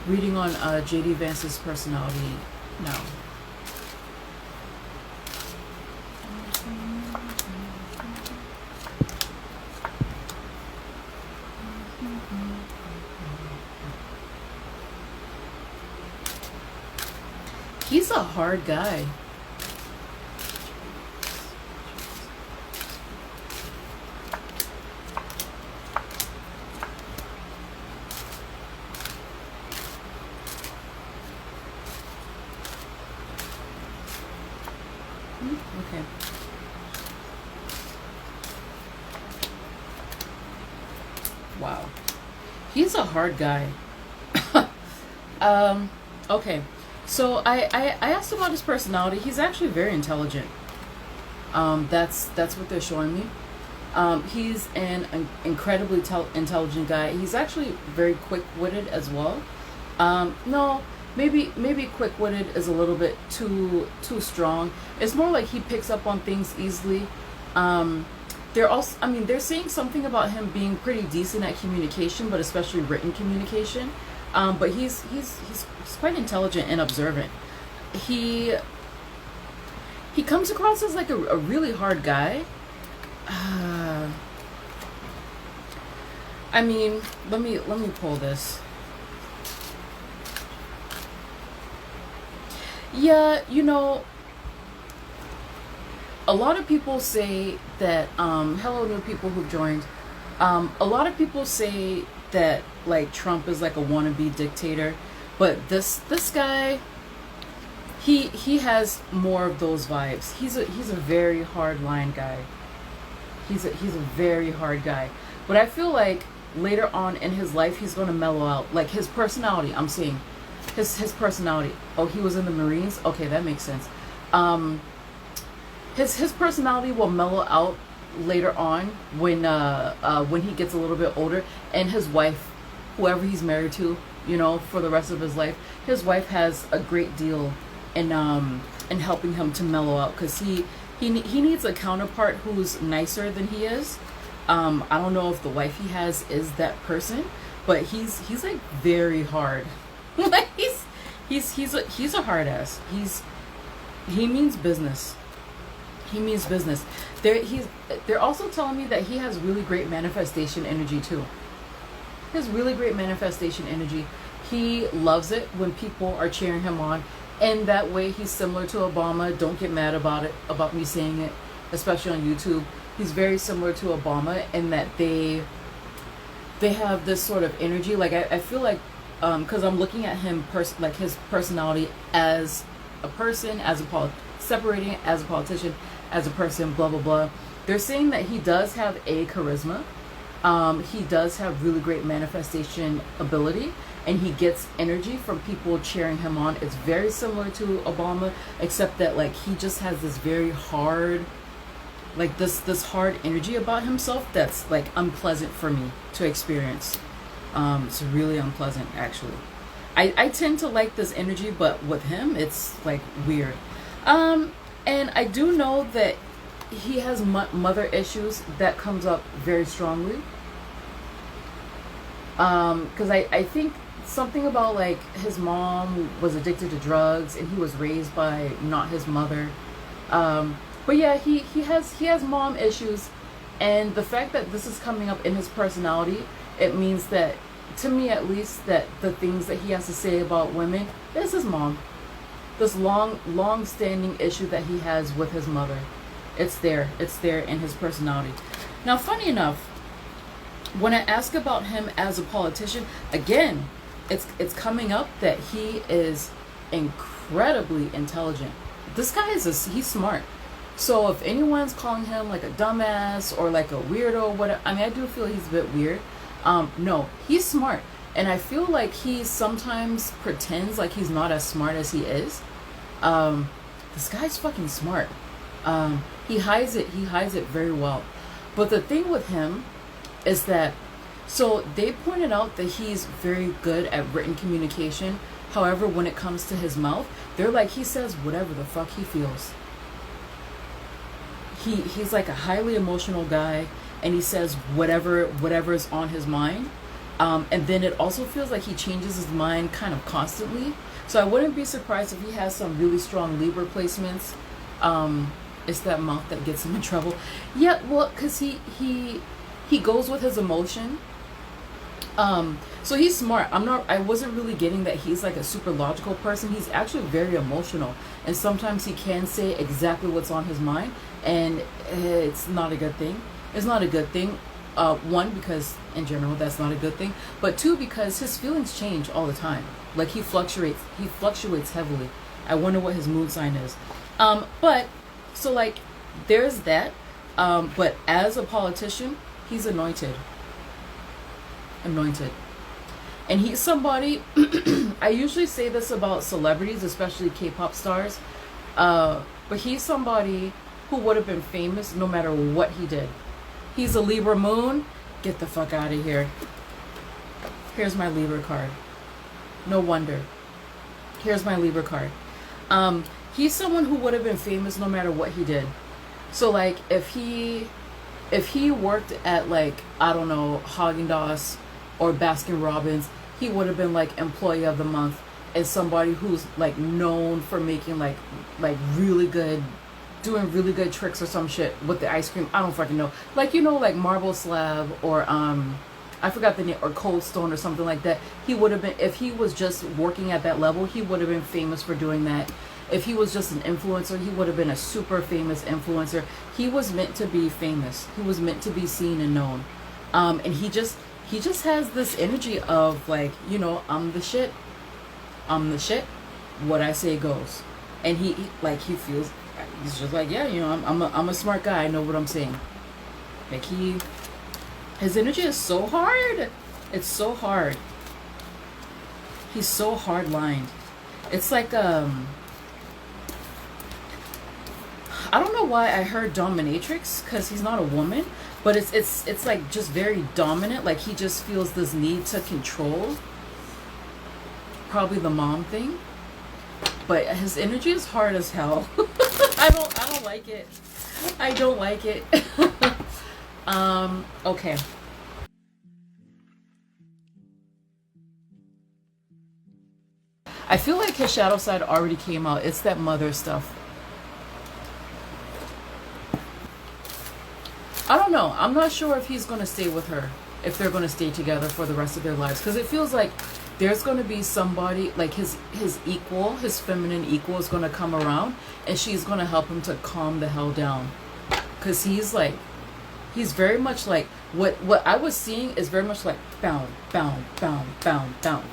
Reading on JD Vance's personality now. He's a hard guy. Okay. Wow. He's a hard guy. Okay. So I asked about his personality. He's actually very intelligent. That's what they're showing me. He's an incredibly intelligent guy. He's actually very quick-witted as well. No, maybe quick-witted is a little bit too strong. It's more like he picks up on things easily. They're also, I mean, they're saying something about him being pretty decent at communication, but especially written communication. But he's quite intelligent and observant. He comes across as like a really hard guy. I mean, let me pull this. Yeah, you know, a lot of people say that hello new people who've joined. A lot of people say that like Trump is like a wannabe dictator, but this guy, he has more of those vibes. He's a very hard line guy. He's a very hard guy. But I feel like later on in his life he's going to mellow out. Like his personality, I'm seeing his personality. Oh, he was in the Marines? Okay, that makes sense. His personality will mellow out later on when he gets a little bit older, and his wife, whoever he's married to, you know, for the rest of his life, his wife has a great deal in helping him to mellow out, because he needs a counterpart who's nicer than he is. I don't know if the wife he has is that person, but he's like very hard. Like he's a hard ass. He means business. He means business. They're also telling me that he has really great manifestation energy too. He has really great manifestation energy. He loves it when people are cheering him on. And that way he's similar to Obama. Don't get mad about it, about me saying it, especially on YouTube. He's very similar to Obama in that they have this sort of energy. Like I feel like, because I'm looking at him, like his personality as a person, separating it as a politician, as a person, blah blah blah. They're saying that he does have a charisma. He does have really great manifestation ability, and he gets energy from people cheering him on. It's very similar to Obama, except that like he just has this very hard, like this hard energy about himself that's like unpleasant for me to experience. It's really unpleasant actually. I tend to like this energy, but with him it's like weird. And I do know that he has mother issues that comes up very strongly. Because I think something about like his mom was addicted to drugs and he was raised by not his mother. But yeah, he has mom issues, and the fact that this is coming up in his personality, it means that, to me at least, that the things that he has to say about women is his mom. This long-standing issue that he has with his mother. It's there in his personality. Now, funny enough, when I ask about him as a politician, again, it's coming up that he is incredibly intelligent. This guy he's smart. So if anyone's calling him like a dumbass or like a weirdo or whatever, I mean, I do feel he's a bit weird. No, he's smart. And I feel like he sometimes pretends like he's not as smart as he is. This guy's fucking smart. He hides it very well. But the thing with him is that, so they pointed out that he's very good at written communication. However, when it comes to his mouth, they're like, he says whatever the fuck he feels. He's like a highly emotional guy, and he says whatever is on his mind. And then it also feels like he changes his mind kind of constantly. So I wouldn't be surprised if he has some really strong Libra placements. It's that mouth that gets him in trouble. Yeah, well, because he goes with his emotion. So he's smart. I wasn't really getting that he's like a super logical person. He's actually very emotional. And sometimes he can say exactly what's on his mind. And it's not a good thing. It's not a good thing. One, because in general that's not a good thing. But two, because his feelings change all the time. Like he fluctuates heavily. I wonder what his moon sign is. But so like there's that. But as a politician, he's anointed. And he's somebody I usually say this about celebrities, especially K-pop stars, but he's somebody who would have been famous no matter what he did. He's a Libra moon. Get the fuck out of here. Here's my Libra card. No wonder. Here's my Libra card. He's someone who would have been famous no matter what he did. So like if he worked at like, I don't know, Haagen-Dazs or Baskin Robbins, he would have been like employee of the month, as somebody who's like known for making like really good, doing really good tricks or some shit with the ice cream. I don't fucking know. Like, you know, like Marble Slab or I forgot the name, or Cold Stone or something like that. He would have been, if he was just working at that level, he would have been famous for doing that. If he was just an influencer, he would have been a super famous influencer. He was meant to be famous. He was meant to be seen and known. And he just has this energy of like, you know, I'm the shit. What I say goes. And he feels, he's just like, yeah, you know, I'm a smart guy. I know what I'm saying. Like his energy is so hard. It's so hard. He's so hard lined. It's like I don't know why I heard dominatrix, because he's not a woman, but it's like just very dominant. Like he just feels this need to control. Probably the mom thing. But his energy is hard as hell. I don't like it. I don't like it. Okay. I feel like his shadow side already came out. It's that mother stuff. I don't know. I'm not sure if he's going to stay with her. If they're going to stay together for the rest of their lives. Because it feels like there's going to be somebody, like his equal, his feminine equal is going to come around. And she's going to help him to calm the hell down. Because he's very much like, what I was seeing is very much like bound.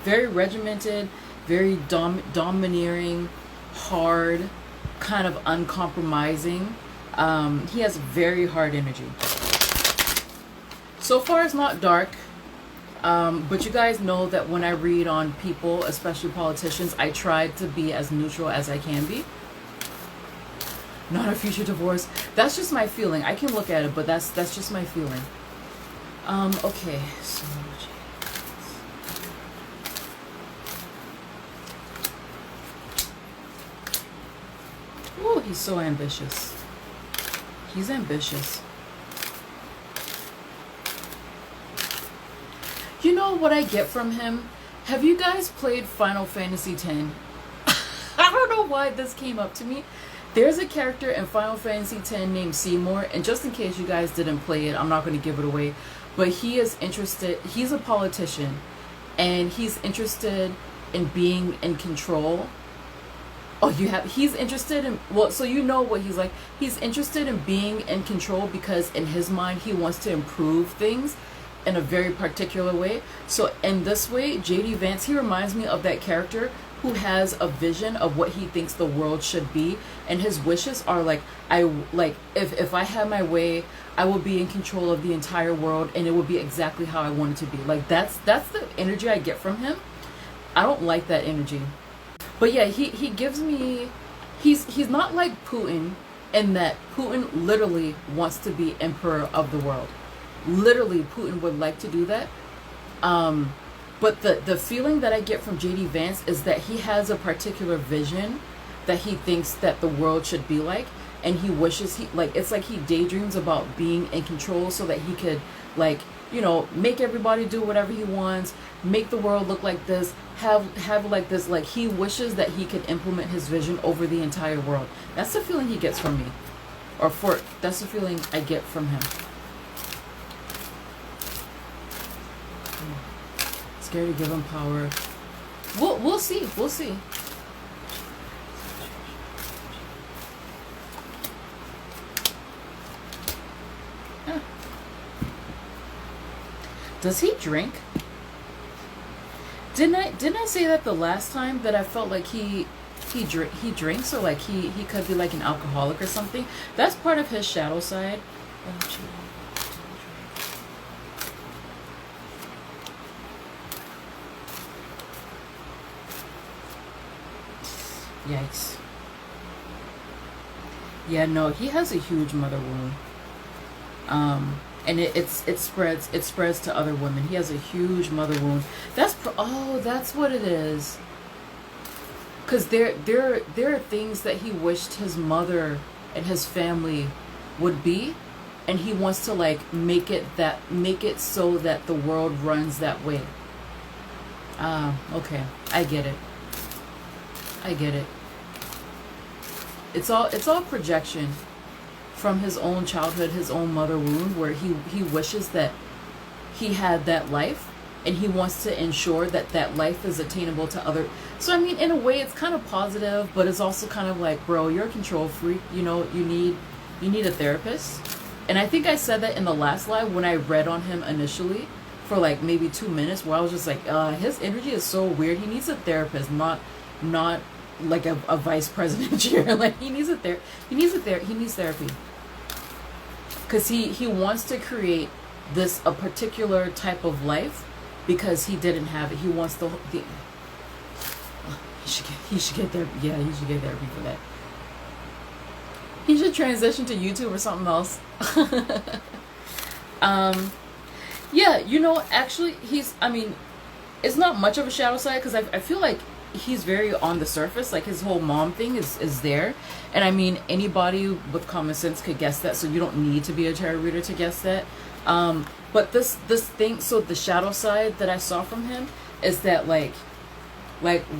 Very regimented, very domineering, hard, kind of uncompromising. He has very hard energy. So far it's not dark, but you guys know that when I read on people, especially politicians, I try to be as neutral as I can be. Not a future divorce. That's just my feeling. I can look at it, but that's just my feeling. Okay, so ooh, he's so ambitious. He's ambitious. You know what I get from him? Have you guys played Final Fantasy X? I don't know why this came up to me. There's a character in Final Fantasy X named Seymour, and just in case you guys didn't play it, I'm not going to give it away, but he is interested, he's a politician, and he's interested in being in control. Oh, he's interested in, well, so you know what he's like. He's interested in being in control because in his mind, he wants to improve things in a very particular way. So in this way, JD Vance, he reminds me of that character who has a vision of what he thinks the world should be, and his wishes are like, if I had my way, I will be in control of the entire world, and it will be exactly how I want it to be. Like that's the energy I get from him. I don't like that energy. But yeah, he gives me, he's not like Putin, in that Putin literally wants to be emperor of the world. Literally, Putin would like to do that. But the feeling that I get from JD Vance is that he has a particular vision that he thinks that the world should be like. and he wishes he like it's like he daydreams about being in control so that he could like, you know, make everybody do whatever he wants, make the world look like this, have like this, like he wishes that he could implement his vision over the entire world. That's the feeling he gets from me. That's the feeling I get from him. Scared to give him power. We'll see. We'll see. Huh. Does he drink? Didn't I say that the last time that I felt like he drinks, or like he could be like an alcoholic or something? That's part of his shadow side. Yikes. Yeah, no, he has a huge mother wound. And it spreads to other women. He has a huge mother wound. That's what it is. Cause there are things that he wished his mother and his family would be, and he wants to like make it so that the world runs that way. Okay, I get it. It's all projection from his own childhood, his own mother wound, where he wishes that he had that life, and he wants to ensure that that life is attainable to other. So I mean, in a way, it's kind of positive, but it's also kind of like, bro, you're a control freak. You know, you need a therapist. And I think I said that in the last live when I read on him initially for like maybe 2 minutes, where I was just like, his energy is so weird. He needs a therapist, not like a vice president here. Like he needs therapy. Because he wants to create a particular type of life because he didn't have it. He wants he should get therapy. Yeah, he should get therapy for that. He should transition to YouTube or something else. Yeah, you know, actually it's not much of a shadow side, because I feel like he's very on the surface. Like his whole mom thing is there, and I mean anybody with common sense could guess that, so you don't need to be a tarot reader to guess that. But this thing, so the shadow side that I saw from him is that like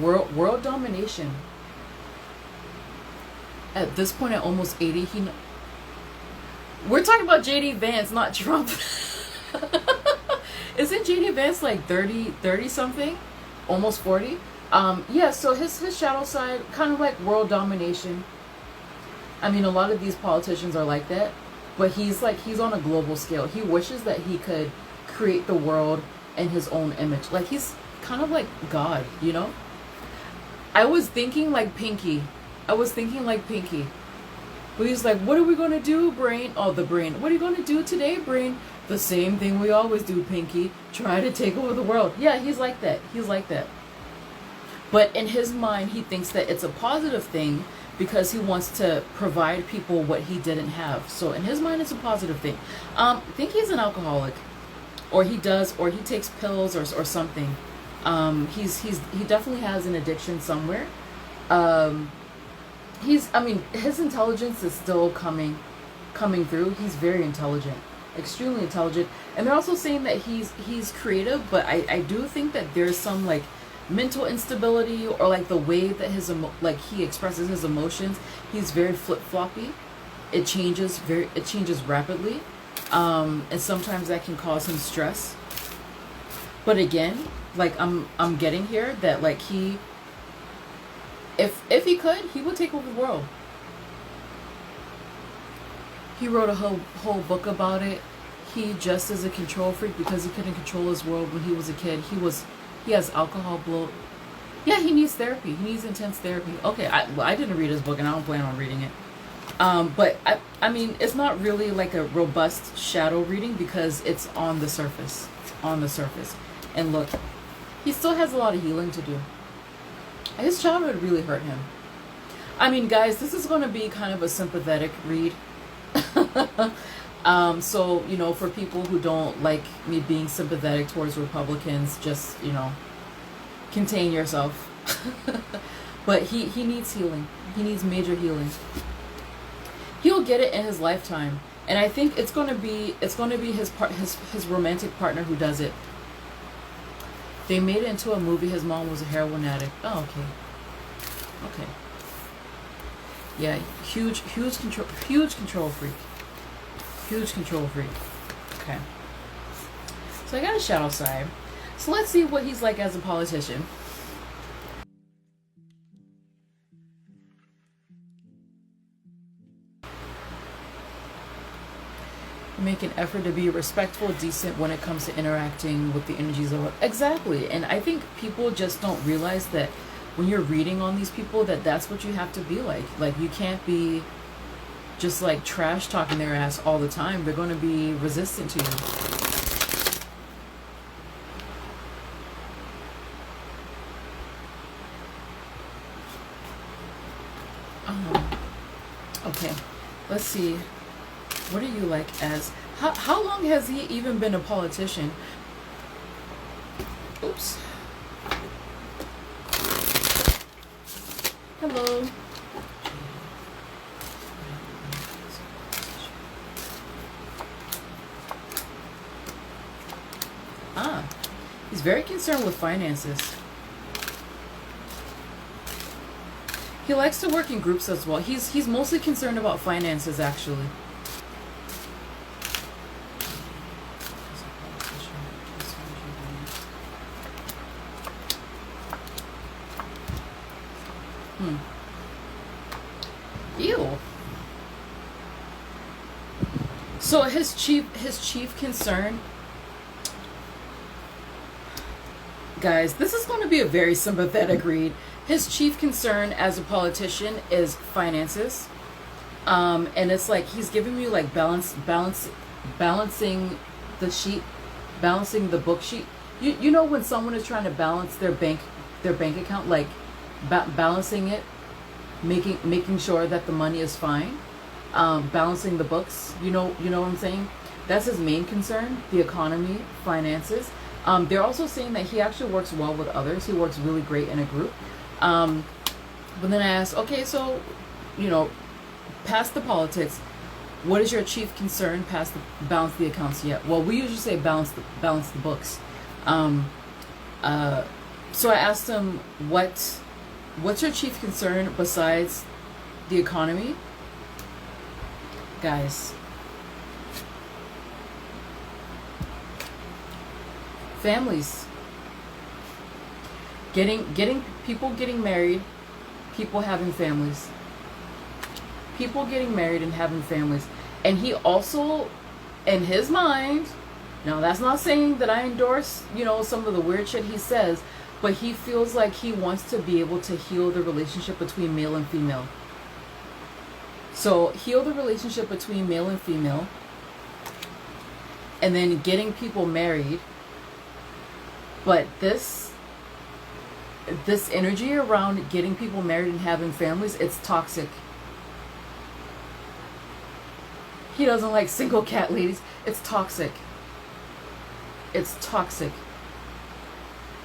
world domination. At this point, at almost 80, we're talking about JD Vance, not Trump. Isn't JD Vance like 30 something, almost 40? Yeah, so his shadow side, kind of like world domination. I mean, a lot of these politicians are like that, but he's on a global scale. He wishes that he could create the world in his own image. Like he's kind of like God, you know? I was thinking like Pinky. But he's like, what are we going to do, brain? Oh, the brain. What are you going to do today, brain? The same thing we always do, Pinky. Try to take over the world. Yeah, he's like that. But in his mind, he thinks that it's a positive thing because he wants to provide people what he didn't have. So in his mind, it's a positive thing. I think he's an alcoholic, or he takes pills or something. He definitely has an addiction somewhere. His intelligence is still coming through. He's very intelligent, extremely intelligent. And they're also saying that he's creative, but I do think that there's some like mental instability, or like the way that he expresses his emotions. He's very flip-floppy. It changes rapidly. And sometimes that can cause him stress. But again, like I'm getting here that like if he could, he would take over the world. He wrote a whole book about it. He just is a control freak because he couldn't control his world when he was a kid. He has alcohol bloat. Yeah, he needs therapy. He needs intense therapy. Okay, I didn't read his book, and I don't plan on reading it. But I mean, it's not really like a robust shadow reading because it's on the surface. And look, he still has a lot of healing to do. His childhood really hurt him. I mean, guys, this is going to be kind of a sympathetic read. So, you know, for people who don't like me being sympathetic towards Republicans, just, you know, contain yourself. But he needs healing. He needs major healing. He'll get it in his lifetime, and I think it's gonna be his romantic partner who does it. They made it into a movie. His mom was a heroin addict. Oh, okay. Okay. Yeah, huge control freak. Huge control freak. Okay. So I got a shadow side. So let's see what he's like as a politician. Make an effort to be respectful, decent when it comes to interacting with the energies of exactly. And I think people just don't realize that when you're reading on these people, that that's what you have to be like. Like, you can't be just like trash talking their ass all the time. They're going to be resistant to you. Okay, let's see. What are you like as... How long has he even been a politician? Oops. Hello. Ah, he's very concerned with finances. He likes to work in groups as well. He's mostly concerned about finances, actually. Ew. So his chief concern, guys, this is going to be a very sympathetic read. His chief concern as a politician is finances, and it's like he's giving me like balancing the book sheet. You know when someone is trying to balance their bank account, like balancing it, making sure that the money is fine, balancing the books. You know what I'm saying? That's his main concern: the economy, finances. They're also saying that he actually works well with others. He works really great in a group. But then I asked, okay, so, past the politics, what is your chief concern past the balance the accounts yet? Well, we usually say balance the books. So I asked him, what's your chief concern besides the economy? Guys, families. People getting married, people having families. People getting married and having families. And he also, in his mind, now that's not saying that I endorse, some of the weird shit he says, but he feels like he wants to be able to heal the relationship between male and female. So heal the relationship between male and female, and then getting people married. But this energy around getting people married and having families, it's toxic. He doesn't like single cat ladies. It's toxic. It's toxic.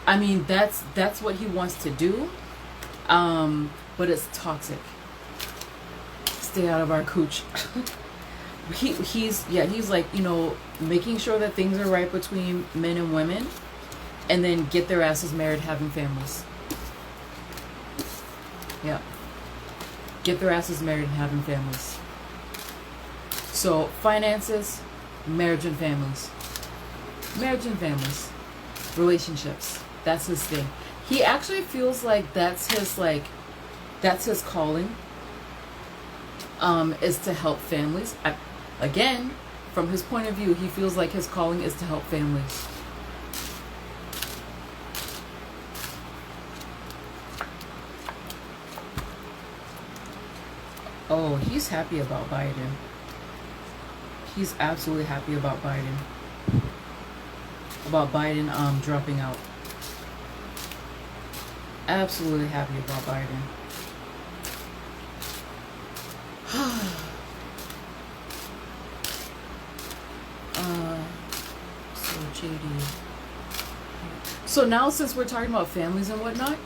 I mean, that's what he wants to do, but it's toxic. Stay out of our cooch. He's like, making sure that things are right between men and women, and then get their asses married, having families. Yeah. Get their asses married and having families. So, finances, marriage and families. Marriage and families. Relationships. That's his thing. He actually feels like that's his calling. Is to help families. Again, from his point of view, he feels like his calling is to help families. Oh, he's happy about Biden. He's absolutely happy about Biden. About Biden dropping out. Absolutely happy about Biden. So JD. So now, since we're talking about families and whatnot,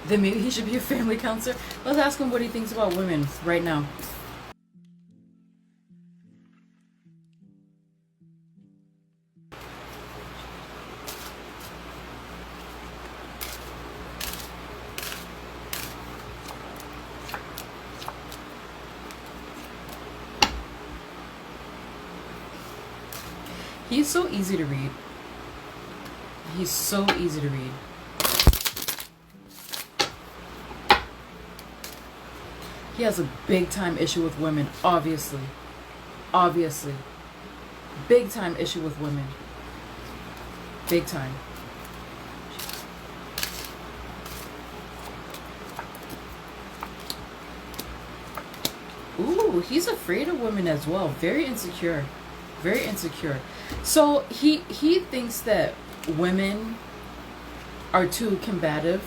then maybe he should be a family counselor. Let's ask him what he thinks about women right now. He's so easy to read. He's so easy to read. He has a big time issue with women, obviously. Obviously. Big time issue with women. Big time. Ooh, he's afraid of women as well. Very insecure. Very insecure. So he thinks that women are too combative.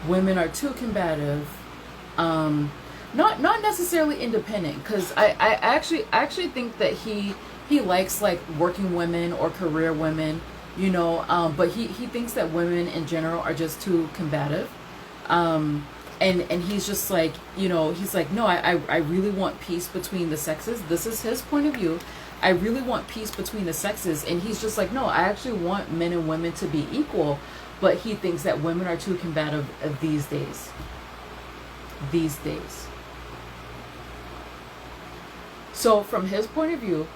Women are too combative. Not necessarily independent, because I actually think that he likes like working women or career women, you know, but he thinks that women in general are just too combative. And he's just like, you know, he's like, no, I really want peace between the sexes. This is his point of view. I really want peace between the sexes. And he's just like, no, I actually want men and women to be equal. But he thinks that women are too combative these days. These days. So from his point of view,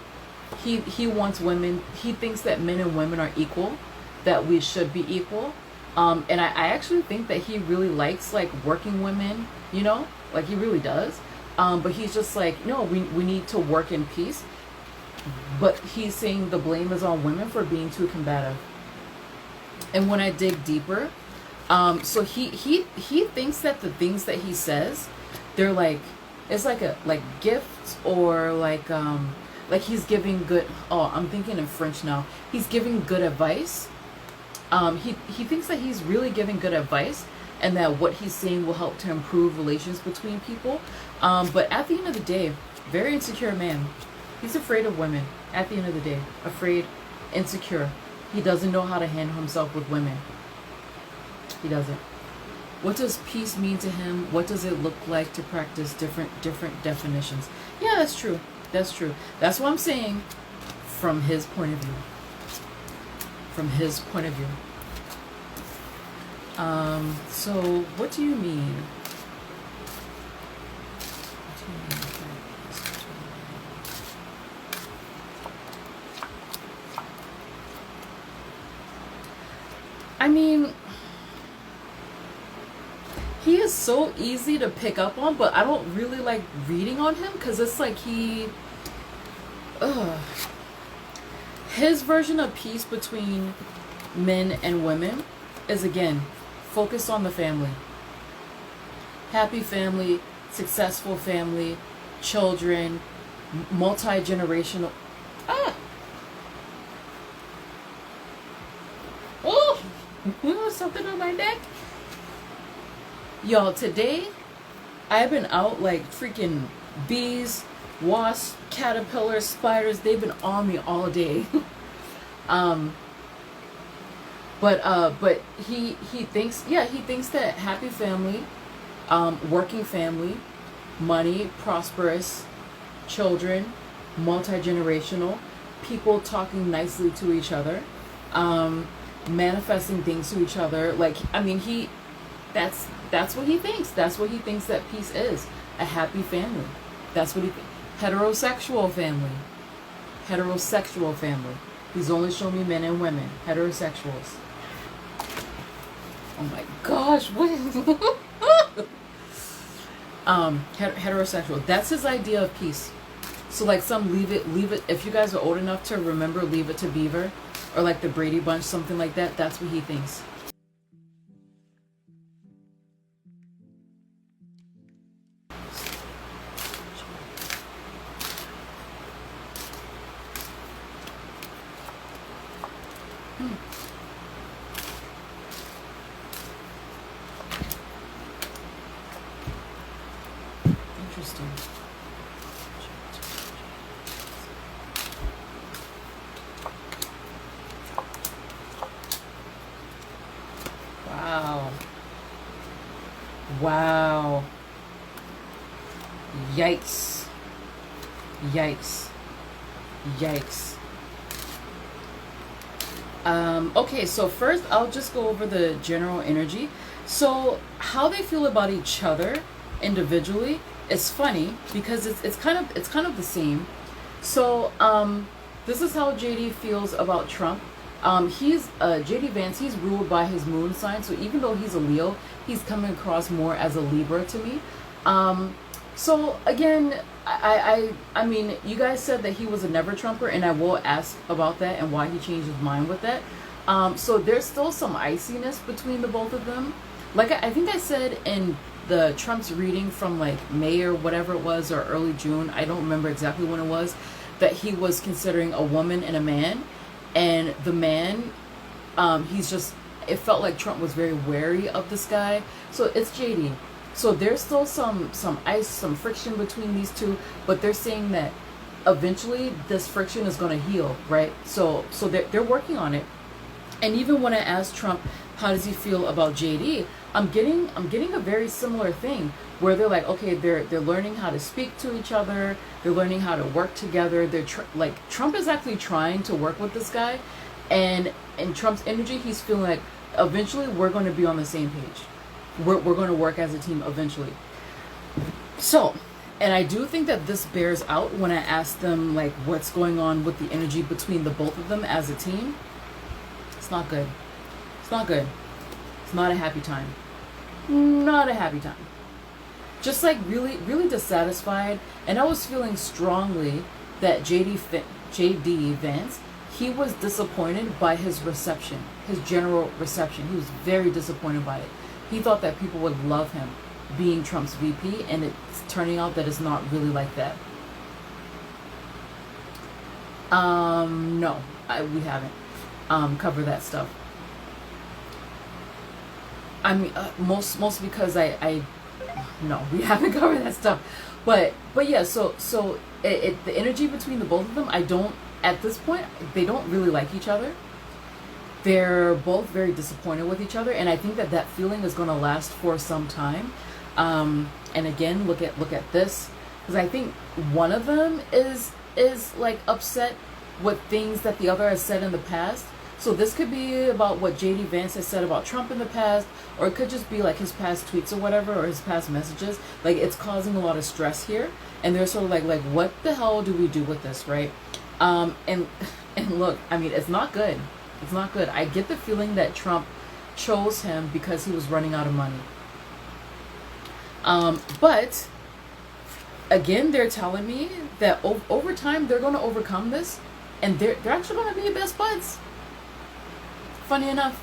he wants women, he thinks that men and women are equal, that we should be equal. And I actually think that he really likes like working women, you know, like he really does. But he's just like, no, we need to work in peace. But he's saying the blame is on women for being too combative. And when I dig deeper, so he thinks that the things that he says, they're like, it's like gifts, or like he's giving good, oh, I'm thinking in French now. He's giving good advice. He thinks that he's really giving good advice, and that what he's saying will help to improve relations between people. But at the end of the day, very insecure man. He's afraid of women. At the end of the day, afraid, insecure. He doesn't know how to handle himself with women. He doesn't. What does peace mean to him? What does it look like to practice different definitions? Yeah, that's true. That's true. That's what I'm saying from his point of view. From his point of view. So what do you mean? What do you mean? I mean, he is so easy to pick up on, but I don't really like reading on him, because it's like his version of peace between men and women is, again, focused on the family. Happy family, successful family, children, multi-generational. Something on my neck. Y'all, today I've been out like freaking bees, wasps, caterpillars, spiders. They've been on me all day. But he thinks, yeah, he thinks that happy family, working family, money, prosperous, children, multi-generational, people talking nicely to each other, manifesting things to each other. Like, I mean, that's what he thinks. That's what he thinks that peace is. A happy family. That's what he thinks. Heterosexual family. Heterosexual family. He's only shown me men and women. Heterosexuals. Oh my gosh, what is heterosexual. That's his idea of peace. So like some leave it, if you guys are old enough to remember Leave It to Beaver, or like the Brady Bunch, something like that, that's what he thinks. Interesting. Wow. Wow. Yikes. Yikes. Yikes. Okay, so first I'll just go over the general energy. So how they feel about each other individually is funny, because it's kind of the same. So, this is how JD feels about Trump. He's JD Vance. He's ruled by his moon sign. So even though he's a Leo, he's coming across more as a Libra to me. So again, I mean, you guys said that he was a never Trumper, and I will ask about that and why he changed his mind with that. So there's still some iciness between the both of them. Like I think I said in the Trump's reading from like May or whatever it was, or early June, I don't remember exactly when it was, that he was considering a woman and a man. And the man, he's just, it felt like Trump was very wary of this guy. So it's JD. So there's still some ice, some friction between these two, but they're saying that eventually this friction is going to heal, right? So they're working on it. And even when I asked Trump, how does he feel about JD? I'm getting a very similar thing where they're like, okay, they're learning how to speak to each other, they're learning how to work together. They're like, Trump is actually trying to work with this guy, and in Trump's energy, he's feeling like eventually we're going to be on the same page. We're going to work as a team eventually. So, and I do think that this bears out when I ask them like what's going on with the energy between the both of them as a team. It's not good. It's not good. It's not a happy time. Not a happy time. Just like really, really dissatisfied. And I was feeling strongly that JD Vance, he was disappointed by his reception, his general reception. He was very disappointed by it. He thought that people would love him being Trump's VP, and it's turning out that it's not really like that. No, we haven't covered that stuff. I mean, most because no, we haven't covered that stuff. But yeah, so the energy between the both of them, I don't, at this point, they don't really like each other. They're both very disappointed with each other, and I think that feeling is going to last for some time. And again, look at this, because I think one of them is like upset with things that the other has said in the past. So this could be about what JD Vance has said about Trump in the past, or it could just be like his past tweets or whatever, or his past messages. Like, it's causing a lot of stress here, and they're sort of like what the hell do we do with this, right? And look, I mean, it's not good. It's not good. I get the feeling that Trump chose him because he was running out of money. But again, they're telling me that over time they're going to overcome this, and they're actually going to be best buds. Funny enough,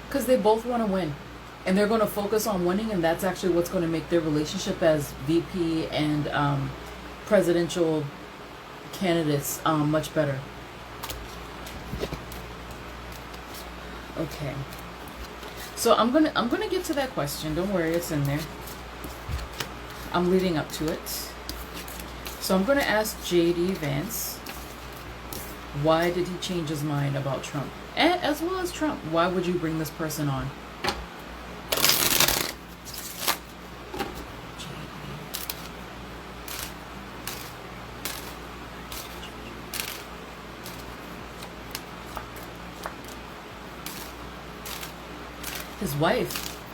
because they both want to win, and they're going to focus on winning, and that's actually what's going to make their relationship as VP and presidential candidates much better. Okay, so I'm gonna get to that question. Don't worry, it's in there. I'm leading up to it. So I'm gonna ask JD Vance, why did he change his mind about Trump? And as well as Trump, why would you bring this person on?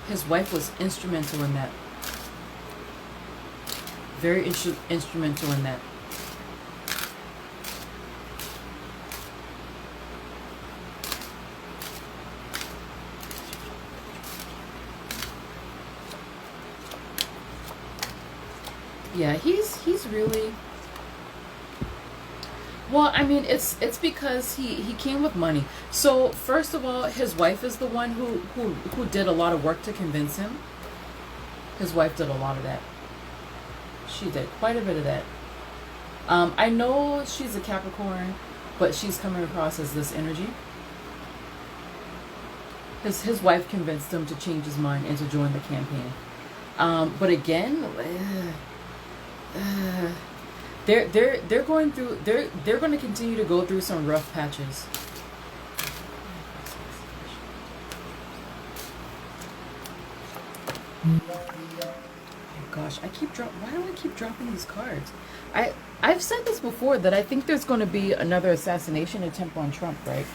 His wife was instrumental in that. Very instrumental in that. Yeah, he's really, well, I mean, it's because he came with money. So first of all, his wife is the one who did a lot of work to convince him. His wife did a lot of that. She did quite a bit of that. I know she's a Capricorn, but she's coming across as this energy. His wife convinced him to change his mind and to join the campaign. But again, they're going through, they're going to continue to go through some rough patches. Oh gosh, why do I keep dropping these cards? I've said this before, that I think there's going to be another assassination attempt on Trump, right?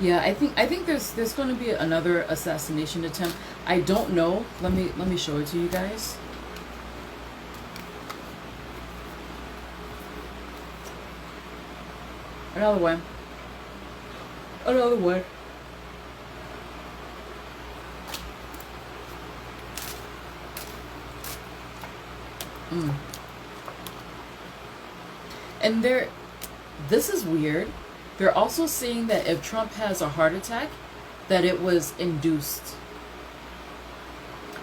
Yeah, I think there's going to be another assassination attempt. I don't know. Let me show it to you guys. Another one. Another one. Mm. And this is weird. They're also saying that if Trump has a heart attack, that it was induced.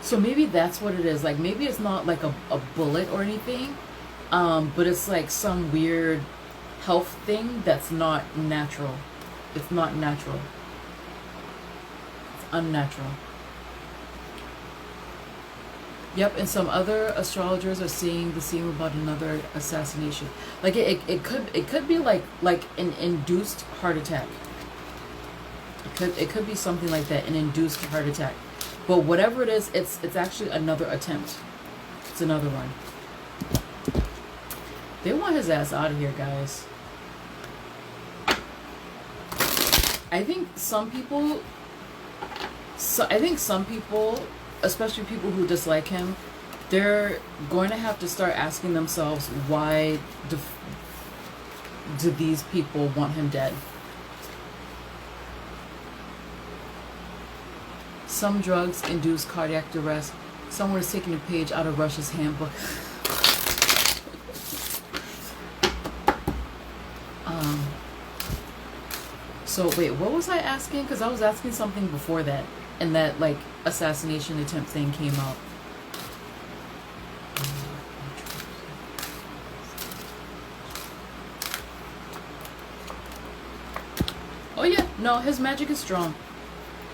So maybe that's what it is. Like maybe it's not like a bullet or anything, but it's like some weird health thing that's not natural. It's not natural. It's unnatural. Yep, and some other astrologers are saying the same about another assassination. Like it could be like an induced heart attack. It could be something like that, an induced heart attack. But whatever it is, it's actually another attempt. It's another one. They want his ass out of here, guys. I think some people, especially people who dislike him, they're going to have to start asking themselves, why do these people want him dead? Some drugs induce cardiac arrest. Someone is taking a page out of Russia's handbook. So wait, what was I asking? Because I was asking something before that, and that like assassination attempt thing came out. Oh yeah, no, his magic is strong.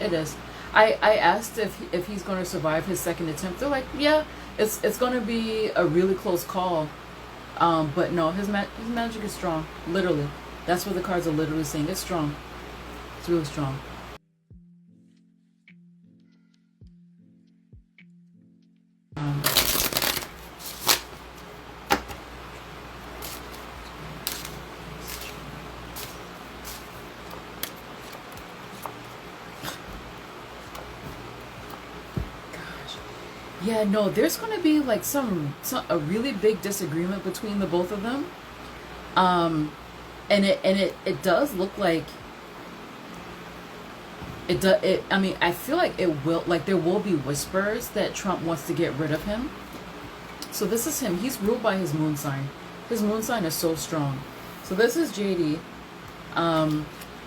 It is. I asked if he's going to survive his second attempt. They're like, yeah, it's going to be a really close call. But no, his magic is strong. Literally, that's what the cards are literally saying. It's strong. It's really strong. Yeah, no, there's gonna be like a really big disagreement between the both of them. And it does look like I mean, I feel like there will be whispers that Trump wants to get rid of him. So this is him. He's ruled by his moon sign. His moon sign is so strong. So this is JD.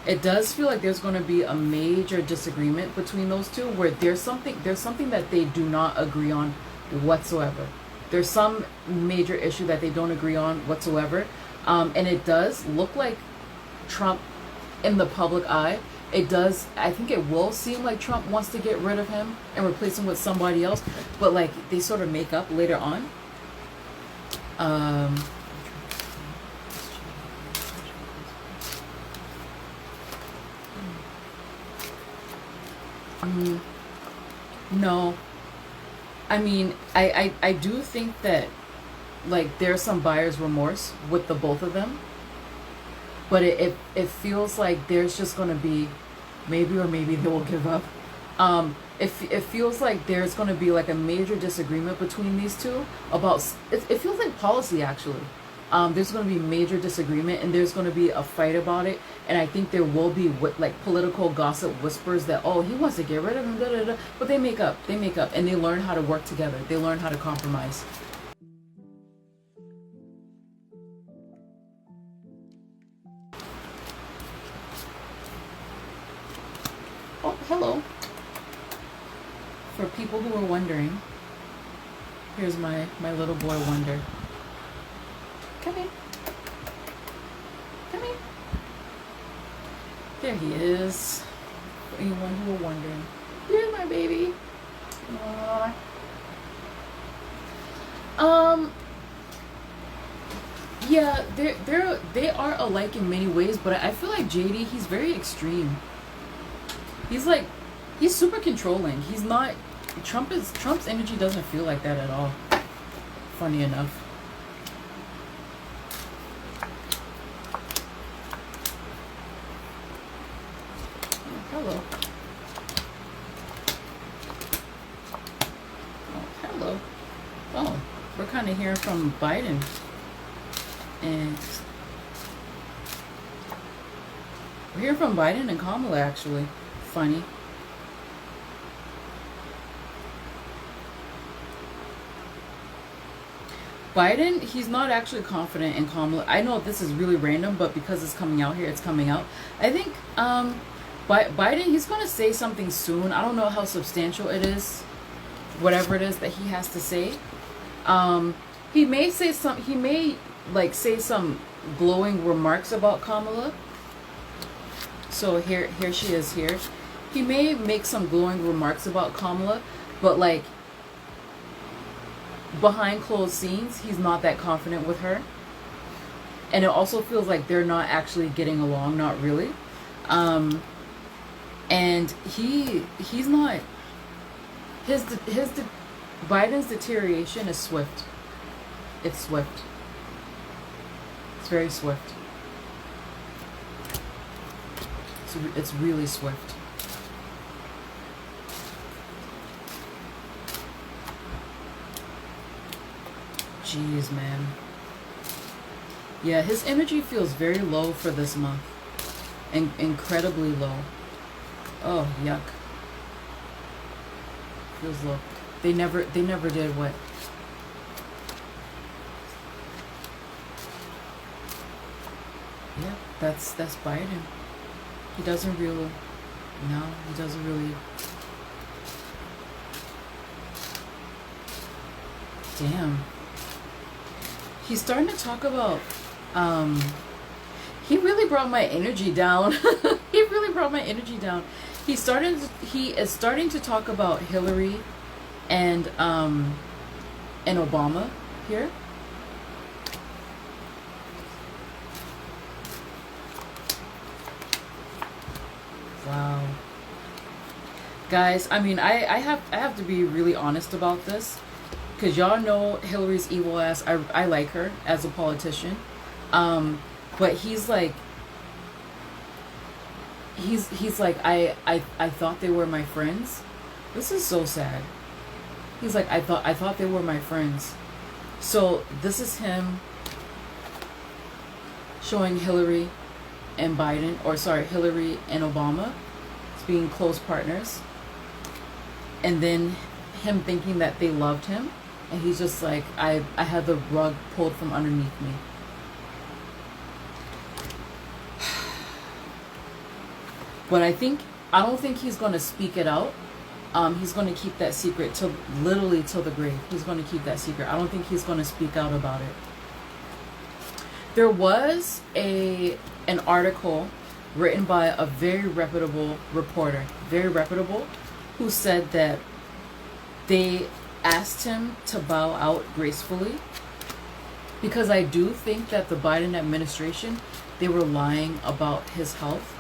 It does feel like there's going to be a major disagreement between those two, where there's something that they do not agree on whatsoever. There's some major issue that they don't agree on whatsoever. And it does look like Trump, in the public eye, I think it will seem like Trump wants to get rid of him and replace him with somebody else, but like they sort of make up later on. No, I mean, I do think that like there's some buyer's remorse with the both of them, but it feels like there's just gonna be maybe they will give up. It feels like there's gonna be like a major disagreement between these two about it feels like policy actually. There's going to be major disagreement, and there's going to be a fight about it, and I think there will be like political gossip whispers that, oh, he wants to get rid of him, da, da, da. But they make up, and they learn how to work together. They learn how to compromise. Oh, hello. For people who are wondering, here's my little boy Wonder. Come here. Come here. There he is. For anyone who were wondering. Here's my baby. Aww. Yeah, they are alike in many ways, but I feel like JD, he's very extreme. He's super controlling. He's not Trump's energy doesn't feel like that at all. Funny enough. kind of hearing from Biden. And we're hearing from Biden and Kamala, actually. Funny. Biden, he's not actually confident in Kamala. I know this is really random, but because it's coming out here, it's coming out. I think Biden, he's going to say something soon. I don't know how substantial it is, whatever it is that he has to say. He may say some glowing remarks about Kamala. So here she is here. He may make some glowing remarks about Kamala, but like behind closed scenes, he's not that confident with her. And it also feels like they're not actually getting along, not really. And he's not, Biden's deterioration is swift. It's swift. It's very swift. It's really swift. Jeez, man. Yeah, his energy feels very low for this month. Incredibly low. Oh, yuck. Feels low. They never did what? Yeah, that's Biden. He doesn't really, no, he doesn't really. Damn. He's starting to talk about, he really brought my energy down. He really brought my energy down. He is starting to talk about Hillary and Obama here. Wow. Guys, I mean, I have to be really honest about this, because y'all know Hillary's evil ass. I like her as a politician. But he's like I thought they were my friends. This is so sad. He's like, I thought they were my friends. So this is him showing Hillary and Biden, or sorry, Hillary and Obama as being close partners, and then him thinking that they loved him, and he's just like, I had the rug pulled from underneath me. But I don't think he's going to speak it out. He's going to keep that secret till literally till the grave. He's going to keep that secret. I don't think he's going to speak out about it. There was an article written by a very reputable reporter, very reputable, who said that they asked him to bow out gracefully, because I do think that the Biden administration, they were lying about his health.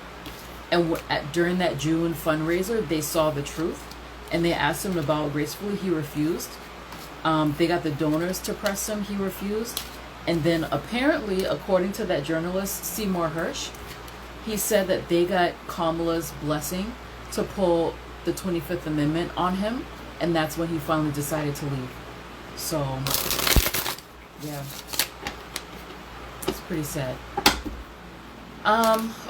And during that June fundraiser, they saw the truth, and they asked him to bow gracefully. He refused. They got the donors to press him. He refused. And then apparently, according to that journalist, Seymour Hersh, he said that they got Kamala's blessing to pull the 25th Amendment on him, and that's when he finally decided to leave. So, yeah. It's pretty sad.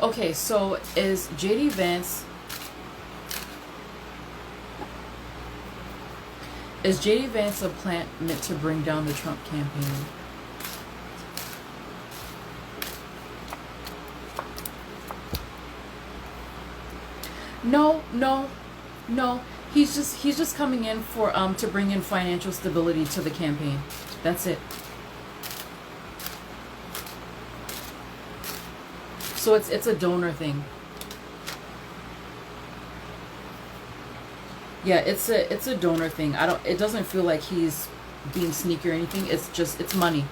Okay, so is JD Vance a plant meant to bring down the Trump campaign? No. He's just coming in for to bring in financial stability to the campaign. That's it. So it's a donor thing. Yeah, it's a donor thing. It doesn't feel like he's being sneaky or anything. It's money.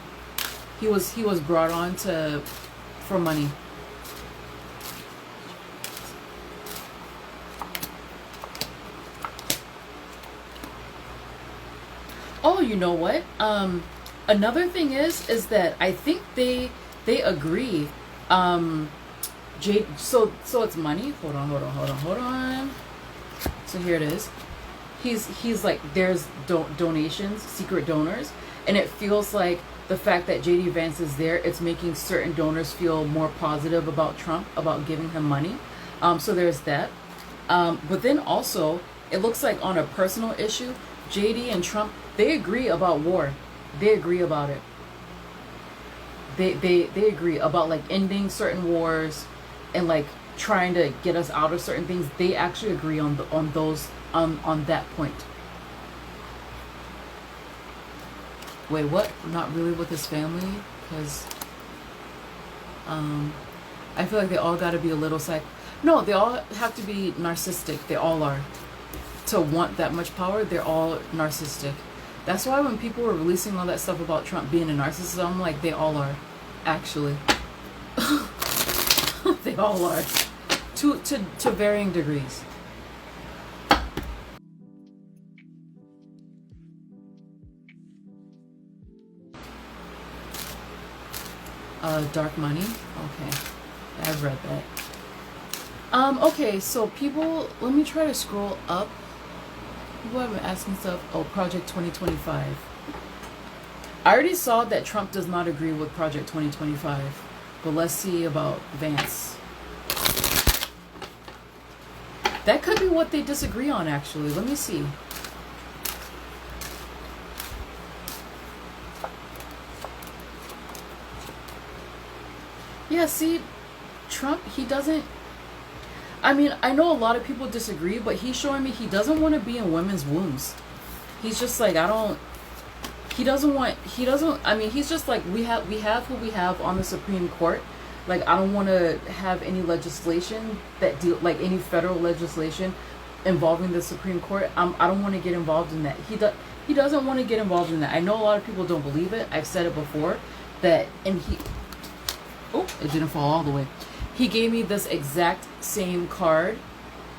He was brought on for money. Oh, you know what? Another thing is that I think they agree. So it's money. Hold on. So here it is. He's like, there's donations, secret donors, And it feels like the fact that JD Vance is there, it's making certain donors feel more positive about Trump, about giving him money. So there's that. But then also, it looks like on a personal issue, JD and Trump, they agree about war. They agree about it. They agree about like ending certain wars and like trying to get us out of certain things. They actually agree on that point. Wait, what? Not really with his family? Because I feel like they all got to be a little no, they all have to be narcissistic. They all are. To want that much power, they're all narcissistic. That's why when people were releasing all that stuff about Trump being a narcissist, I'm like, they all are. Actually. They all are. To varying degrees. Dark Money? Okay. I've read that. Okay, so people, let me try to scroll up. People have been asking stuff. Oh, Project 2025. I already saw that Trump does not agree with Project 2025. But let's see about Vance. That could be what they disagree on, actually. Let me see. Yeah, see, Trump, he doesn't... I mean, I know a lot of people disagree, but he's showing me he doesn't want to be in women's wombs. He's just like, he doesn't, I mean, he's just like, we have who we have on the Supreme Court. Like, I don't want to have any legislation that like any federal legislation involving the Supreme Court. I don't want to get involved in that. He doesn't want to get involved in that. I know a lot of people don't believe it. I've said it before that, and oh, it didn't fall all the way. He gave me this exact same card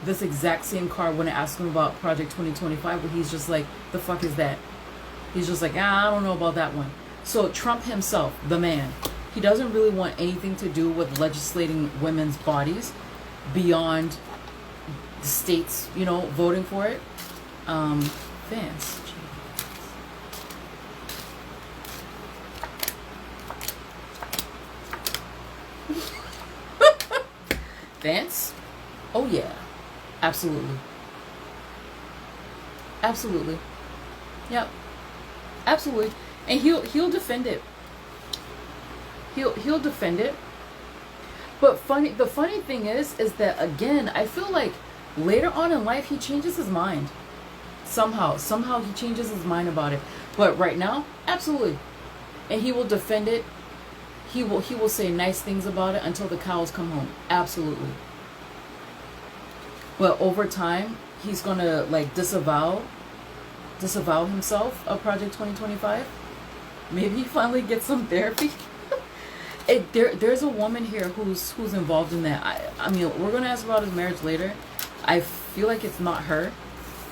when I asked him about Project 2025, but he's just like, the fuck is that? He's just like, I don't know about that one. So Trump himself, the man, he doesn't really want anything to do with legislating women's bodies beyond the states, voting for it. Vance. Vance? Oh yeah. Absolutely. Absolutely. Yep. Absolutely. And he'll defend it. He'll defend it. But the funny thing is that again, I feel like later on in life he changes his mind. Somehow he changes his mind about it. But right now, absolutely. And he will defend it. He will say nice things about it until the cows come home. Absolutely. But over time, he's gonna like disavow himself of Project 2025. Maybe he finally gets some therapy. There's a woman here who's involved in that. I mean, we're gonna ask about his marriage later. I feel like it's not her,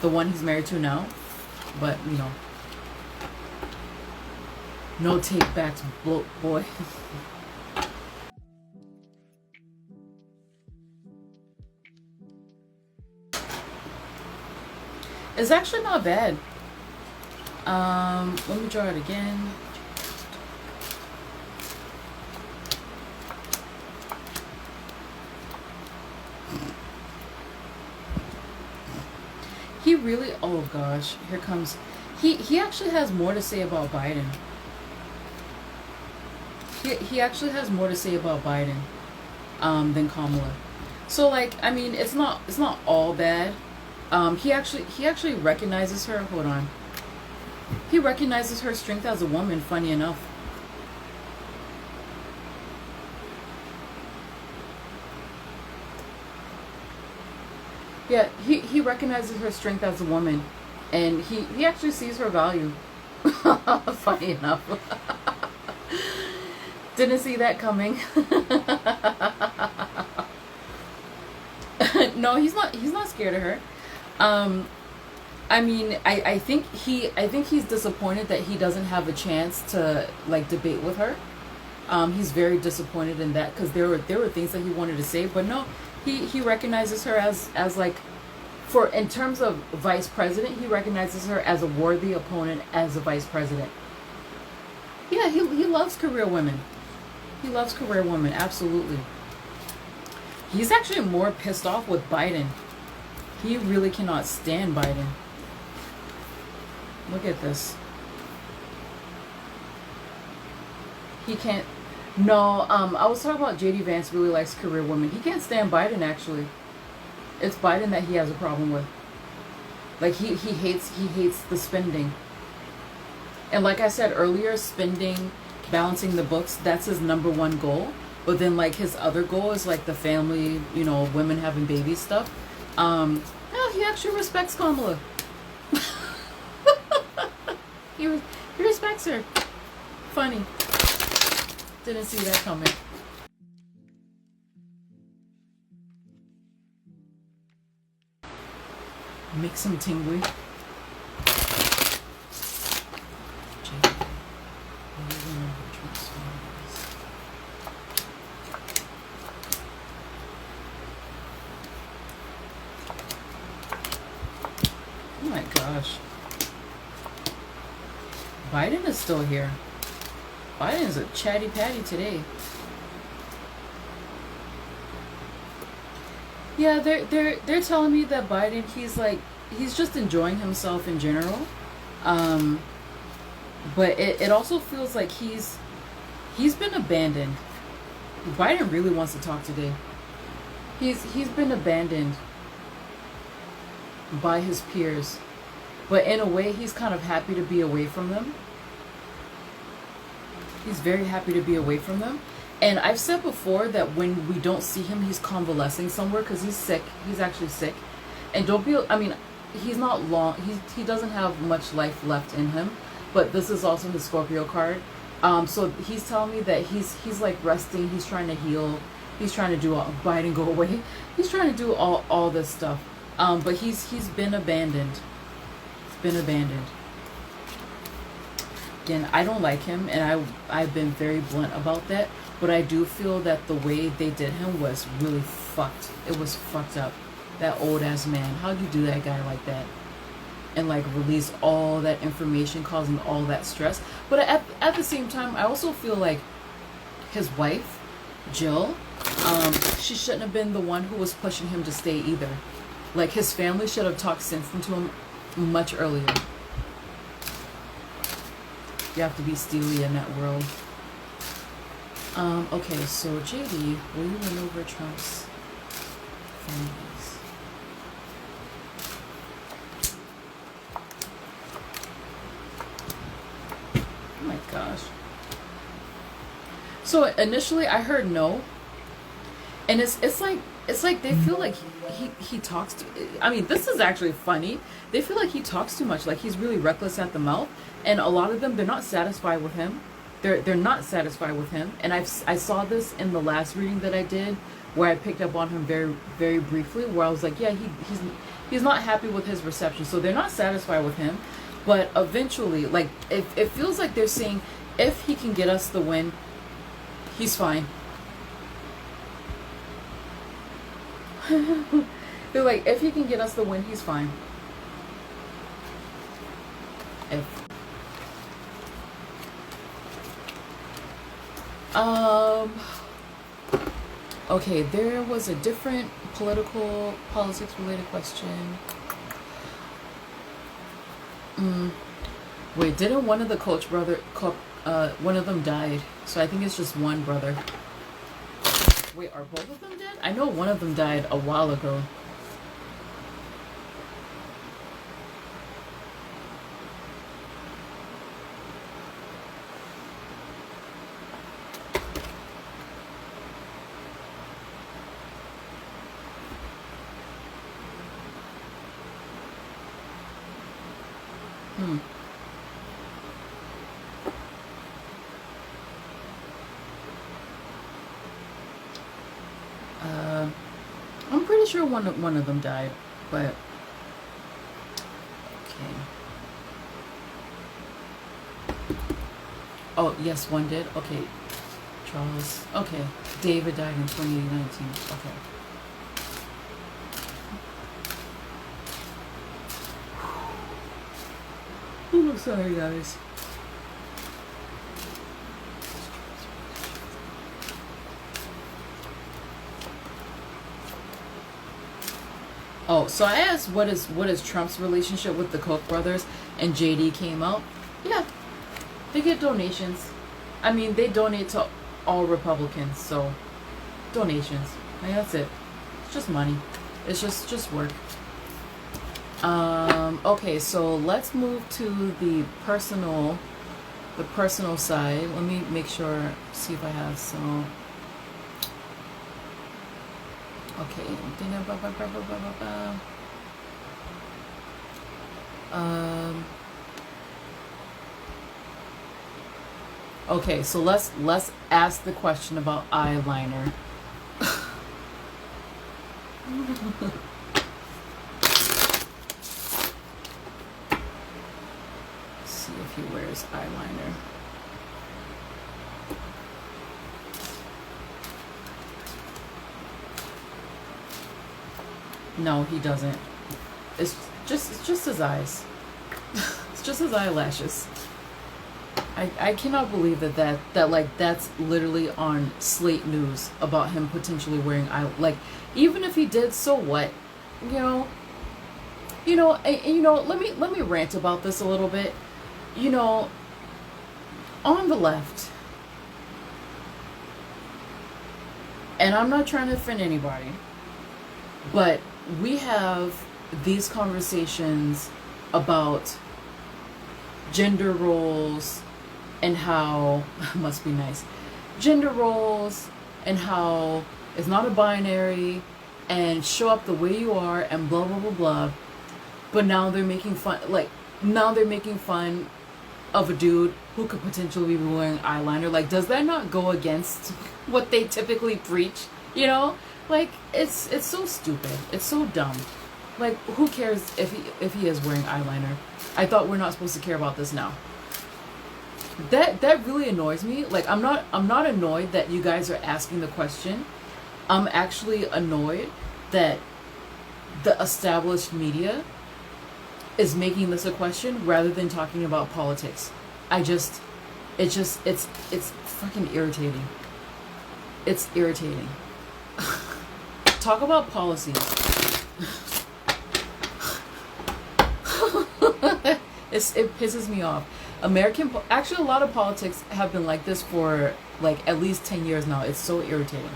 the one he's married to now, but no take backs, boy. It's actually not bad. Let me draw it again. He really, oh gosh, here comes, he actually has more to say about Biden. He actually has more to say about Biden than Kamala. So like, I mean, it's not all bad. He actually recognizes her. Hold on. He recognizes her strength as a woman, funny enough. Yeah, he recognizes her strength as a woman, and he actually sees her value. Funny enough. Didn't see that coming. No, he's not scared of her. I mean, I think he's disappointed that he doesn't have a chance to like debate with her. He's very disappointed in that because there were things that he wanted to say, but no, he recognizes her as like, for in terms of vice president, he recognizes her as a worthy opponent as a vice president. Yeah, he loves career women. He loves career women, absolutely. He's actually more pissed off with Biden. He really cannot stand Biden. Look at this. He can't. No, I was talking about JD Vance really likes career women. He can't stand Biden, actually. It's Biden that he has a problem with. Like, he hates the spending. And like I said earlier, spending, balancing the books, that's his #1 goal. But then, like, his other goal is, like, the family, you know, women having babies stuff. No, he actually respects Kamala. he respects her. Funny. Didn't see that coming. Make some tingly. Oh my gosh. Biden is still here. Biden is a chatty patty today. Yeah, they're telling me that Biden, he's just enjoying himself in general. But it also feels like he's been abandoned. Biden really wants to talk today. He's been abandoned by his peers. But in a way, he's kind of happy to be away from them. He's very happy to be away from them. And I've said before that when we don't see him, he's convalescing somewhere because he's sick. He's actually sick. And don't be, I mean, he's not long, he doesn't have much life left in him. But this is also his Scorpio card. So he's telling me that he's like resting, he's trying to heal, he's trying to do all, Biden go away. He's trying to do all this stuff. But he's been abandoned. He's been abandoned. Again, I don't like him, and I've been very blunt about that. But I do feel that the way they did him was really fucked. It was fucked up. That old ass man. How'd you do that guy like that? And like release all that information, causing all that stress. But at the same time, I also feel like his wife, Jill, she shouldn't have been the one who was pushing him to stay either. Like, his family should have talked sense into him much earlier. You have to be steely in that world. Okay, so JD, will you run over Trump's families? Oh my gosh. So initially I heard no. And it's like they feel like he talks to, I mean, this is actually funny. They feel like he talks too much, like he's really reckless at the mouth, and a lot of them, they're not satisfied with him. They're not satisfied with him, and I saw this in the last reading that I did, where I picked up on him very, very briefly, where I was like, yeah, he's not happy with his reception, so they're not satisfied with him. But eventually, like, it feels like they're saying, if he can get us the win, he's fine. They're like, if he can get us the win, he's fine. Okay, there was a different politics related question. Wait, didn't one of the Koch brother, one of them died? So I think it's just one brother. Wait, are both of them dead? I know one of them died a while ago. I'm pretty sure one of them died, but okay. Oh yes, one did. Okay, Charles. Okay, David died in 2019. Okay. I'm sorry, guys. Oh, so I asked what is Trump's relationship with the Koch brothers, and JD came out. Yeah, they get donations. I mean, they donate to all Republicans, so donations. Like, that's it. It's just money. It's just work. Okay, so let's move to the personal side. Let me make sure, see if I have some. Okay. Okay, so let's ask the question about eyeliner. See if he wears eyeliner. No, he doesn't. It's just his eyes. It's just his eyelashes. I cannot believe that like that's literally on Slate News about him potentially wearing like, even if he did, so what? And, let me rant about this a little bit. On the left, and I'm not trying to offend anybody, but we have these conversations about gender roles and how must be nice gender roles and how it's not a binary and show up the way you are and blah blah blah blah. But now they're making fun of a dude who could potentially be wearing eyeliner. Like, does that not go against what they typically preach? Like, it's so stupid. It's so dumb. Like, who cares if he is wearing eyeliner? I thought we're not supposed to care about this now. That really annoys me. Like, I'm not annoyed that you guys are asking the question. I'm actually annoyed that the established media is making this a question rather than talking about politics. It's fucking irritating. It's irritating. Talk about policies. It pisses me off. Actually, a lot of politics have been like this for like at least 10 years now. It's so irritating.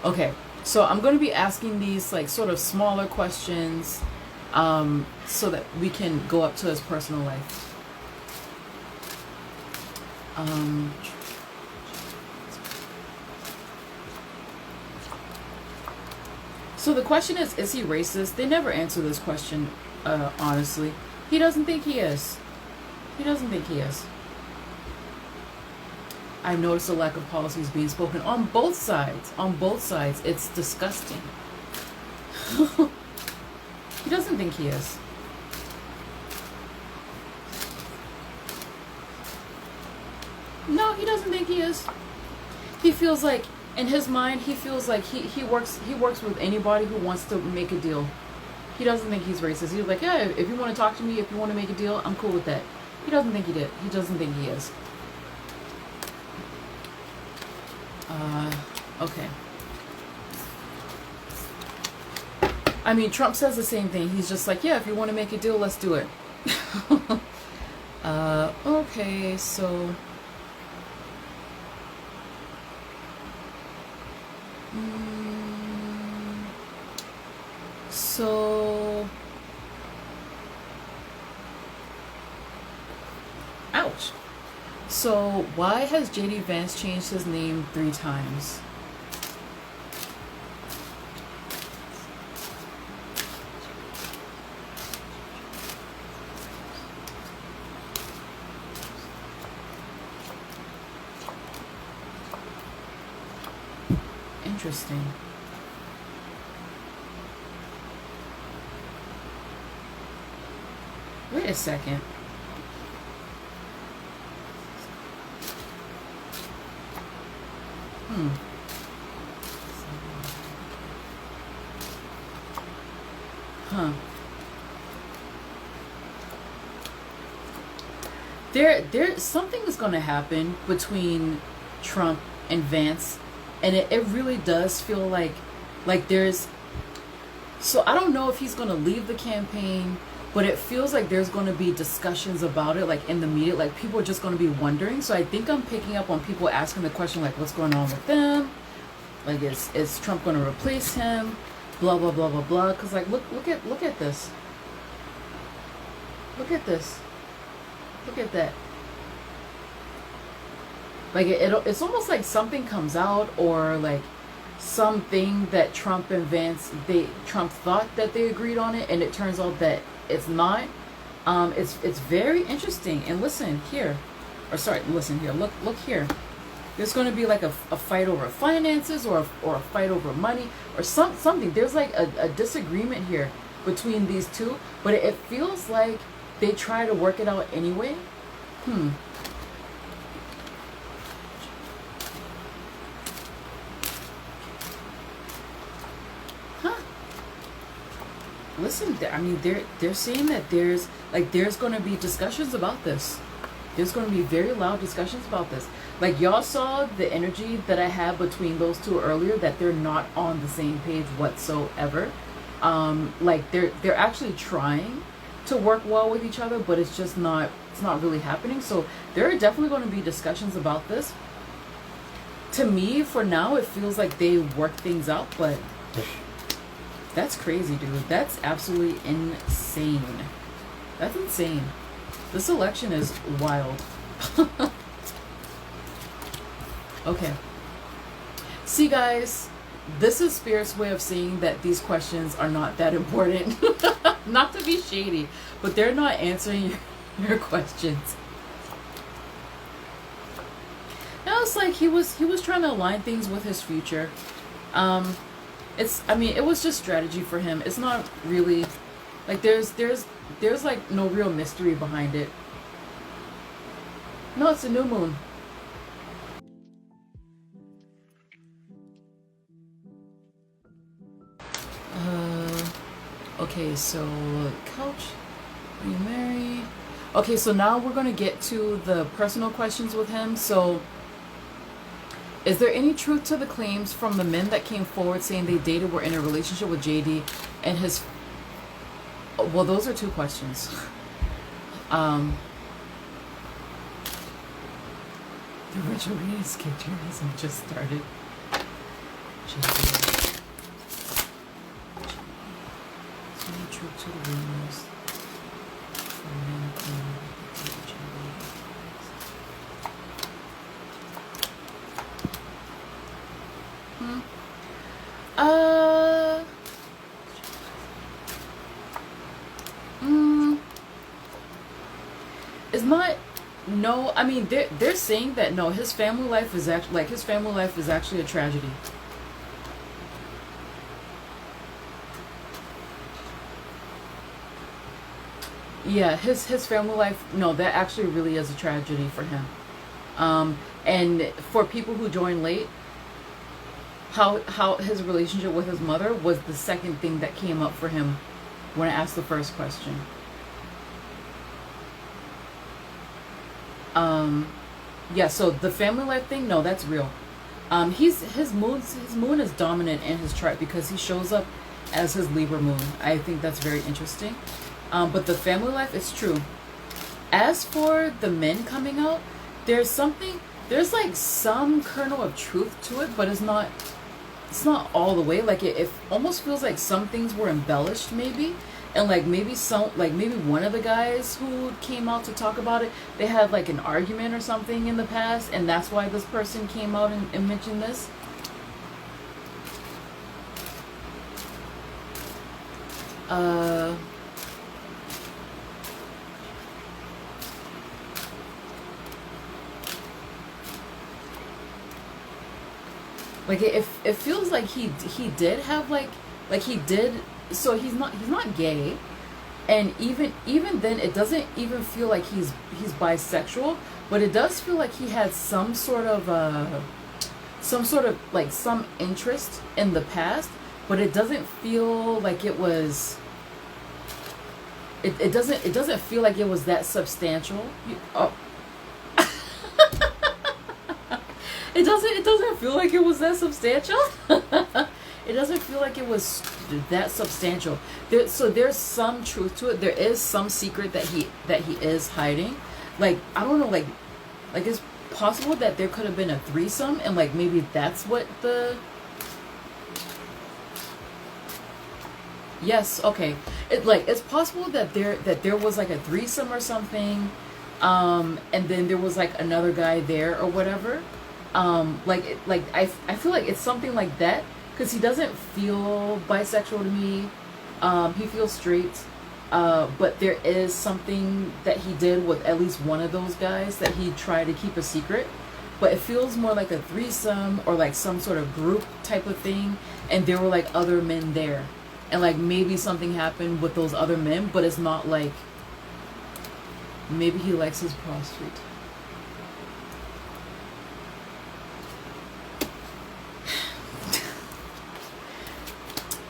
Okay, so I'm going to be asking these like sort of smaller questions so that we can go up to his personal life. So the question is he racist? They never answer this question, honestly. He doesn't think he is. He doesn't think he is. I've noticed a lack of policies being spoken on both sides. On both sides. It's disgusting. He doesn't think he is. No, he doesn't think he is. He feels like, in his mind, he feels like he works with anybody who wants to make a deal. He doesn't think he's racist. He's like, yeah, if you want to talk to me, if you want to make a deal, I'm cool with that. He doesn't think he did. He doesn't think he is. Okay. I mean, Trump says the same thing. He's just like, yeah, if you want to make a deal, let's do it. Okay, so... So... Ouch. So, why has JD Vance changed his name 3 times? Interesting. Wait a second. Huh. There something is going to happen between Trump and Vance And it really does feel like there's, so I don't know if he's going to leave the campaign, but it feels like there's going to be discussions about it, like in the media, like people are just going to be wondering. So I think I'm picking up on people asking the question, like, what's going on with them? Like, is Trump going to replace him? Blah blah blah blah blah. Because like, look at this. Look at this. Look at that. Like it's almost like something comes out, or like something that Trump and Vance, Trump thought that they agreed on it, and it turns out that it's not. It's very interesting. And listen here, or sorry, listen here. Look here. There's going to be like a fight over finances, or a fight over money, or something. There's like a disagreement here between these two, but it feels like they try to work it out anyway. Listen, I mean, they're saying that there's going to be discussions about this. There's going to be very loud discussions about this. Like, y'all saw the energy that I had between those two earlier, that they're not on the same page whatsoever. Like they're actually trying to work well with each other, but it's not really happening. So there are definitely going to be discussions about this. To me, for now, it feels like they work things out, but that's crazy, dude. That's absolutely insane. That's insane. This election is wild. Okay. See, guys, this is Spirit's way of saying that these questions are not that important. Not to be shady, but they're not answering your questions. Now it's like he was trying to align things with his future. It was just strategy for him. It's not really like there's like no real mystery behind it. No, it's a new moon. Okay, so couch, are you married? Okay, so now we're gonna get to the personal questions with him. So, is there any truth to the claims from the men that came forward saying they dated, were in a relationship with JD and his? Well, those are two questions. The ritual reading schedule hasn't just started. JD. Truth to the rumors from men claiming it's not. No, I mean they're saying that no, his family life is actually a tragedy. Yeah, his family life, no, that actually really is a tragedy for him. And for people who joined late, how his relationship with his mother was the second thing that came up for him when I asked the first question. Yeah, so the family life thing, no, that's real. His moon is dominant in his chart because he shows up as his Libra moon. I think that's very interesting. But the family life is true. As for the men coming out, there's like some kernel of truth to it, but it's not all the way. Like it almost feels like some things were embellished maybe. And like maybe one of the guys who came out to talk about it, they had like an argument or something in the past, and that's why this person came out and mentioned this. Like it feels like he did have like he did. So he's not gay, and even then it doesn't even feel like he's bisexual, but it does feel like he had some sort of like some interest in the past, but it doesn't feel like it was. It doesn't feel like it was that substantial. It doesn't feel like it was that substantial. It doesn't feel like it was that substantial. So there's some truth to it. There is some secret that he is hiding. Like, I don't know, like it's possible that there could have been a threesome, and like maybe that's what the. Yes, okay. It's possible that there was like a threesome or something, and then there was like another guy there or whatever. I feel like it's something like that, because he doesn't feel bisexual to me. He feels straight. But there is something that he did with at least one of those guys that he tried to keep a secret. But it feels more like a threesome or like some sort of group type of thing, and there were like other men there. And like maybe something happened with those other men, but it's not like maybe he likes his prostrate.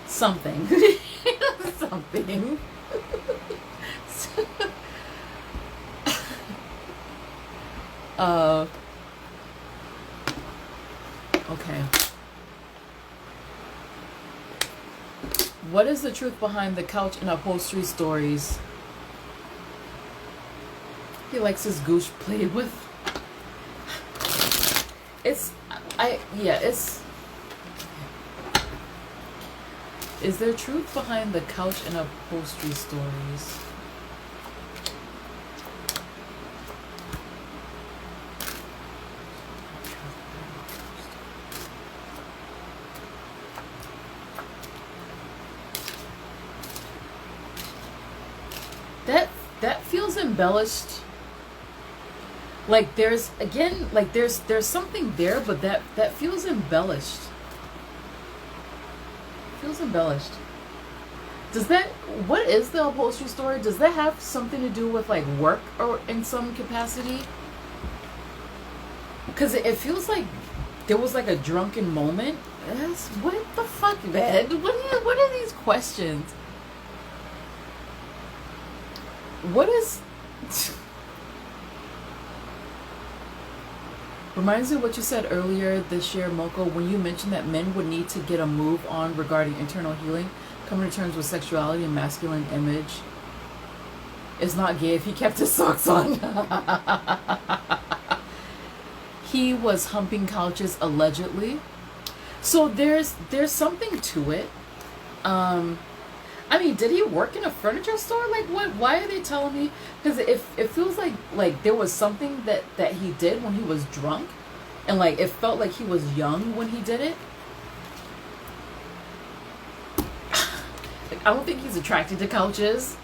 Something. Something. Okay. What is the truth behind the couch and upholstery stories? He likes his gooch played with. It's Is there truth behind the couch and upholstery stories? That feels embellished. Like there's something there, but that feels embellished. Feels embellished. What is the upholstery story? Does that have something to do with like work or in some capacity? Because it feels like there was like a drunken moment. What the fuck, man? What are these questions? What is... Reminds me of what you said earlier this year, Moko, when you mentioned that men would need to get a move on regarding internal healing, coming to terms with sexuality and masculine image. It's not gay if he kept his socks on. He was humping couches allegedly. So there's something to it. I mean, did he work in a furniture store? Like, what? Why are they telling me? Because it feels like there was something that he did when he was drunk, and like it felt like he was young when he did it. Like, I don't think he's attracted to couches.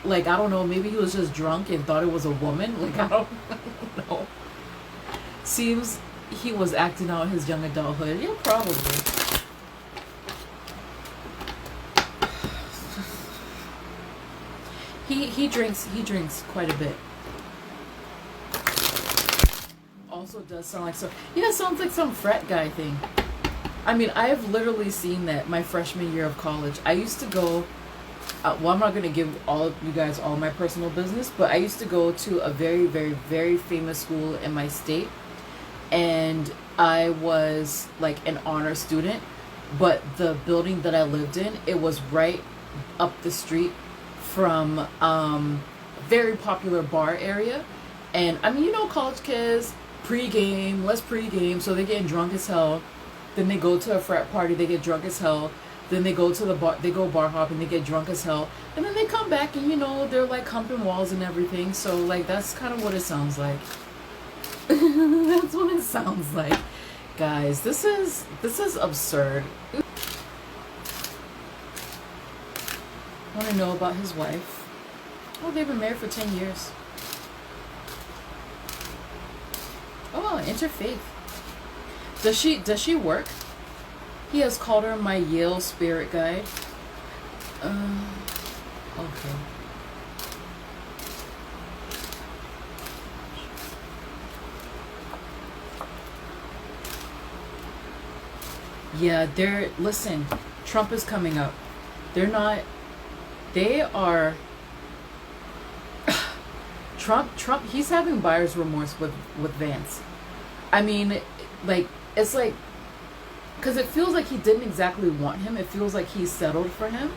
Like, I don't know. Maybe he was just drunk and thought it was a woman. Like, I don't know. Seems he was acting out his young adulthood. Yeah, probably. He drinks quite a bit. Also does sound like sounds like some frat guy thing. I mean, I've literally seen that my freshman year of college. I used to go, well, I'm not going to give all of you guys all my personal business, but I used to go to a very, very, very famous school in my state, and I was like an honor student, but the building that I lived in, it was right up the street from very popular bar area. And I mean, college kids let's pregame, so they're getting drunk as hell, then they go to a frat party, they get drunk as hell, then they go to the bar, they go bar hopping, they get drunk as hell, and then they come back and they're like humping walls and everything. So like that's kind of what it sounds like. That's what it sounds like, guys. This is absurd. Want to know about his wife? Oh, they've been married for 10 years. Oh, interfaith. Does she work? He has called her my Yale spirit guide. Okay. Yeah, listen, Trump is coming up. They are Trump, he's having buyer's remorse with Vance. I mean, Like, it's like, because it feels like he didn't exactly want him. It feels like he settled for him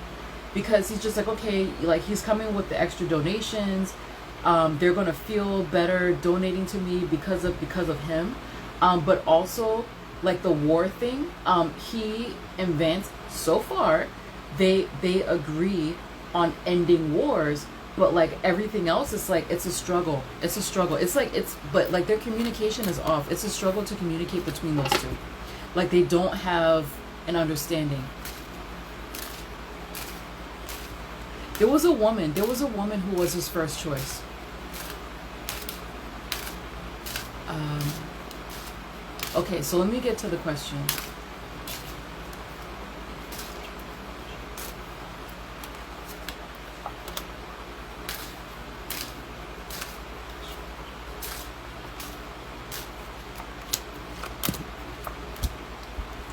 because he's just like, okay, like he's coming with the extra donations. They're gonna feel better donating to me because of him. But also like the war thing. He and Vance, so far, they agree on ending wars. But like everything else, it's like it's a struggle. It's a struggle. It's like but like their communication is off. It's a struggle to communicate between those two. Like they don't have an understanding. There was a woman who was his first choice. Okay, so let me get to the question.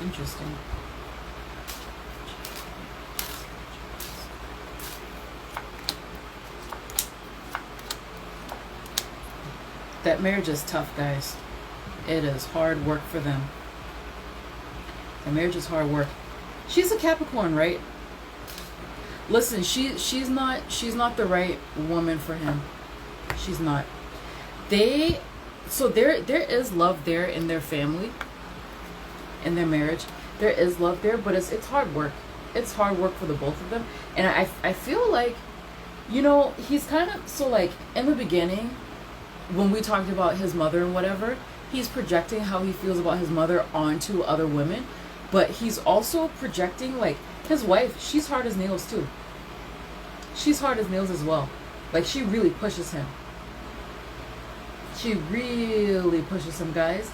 Interesting. That marriage is tough, guys. It is hard work for them. The marriage is hard work. She's a Capricorn, right? Listen, she's not the right woman for him. She's not. So there is love there in their family, in their marriage. There is love there, but it's hard work. It's hard work for the both of them. And I feel like, you know, he's kind of, so like in the beginning, when we talked about his mother and whatever, he's projecting how he feels about his mother onto other women, but he's also projecting like his wife. She's hard as nails too. She's hard as nails as well. Like she really pushes him. She really pushes him, guys.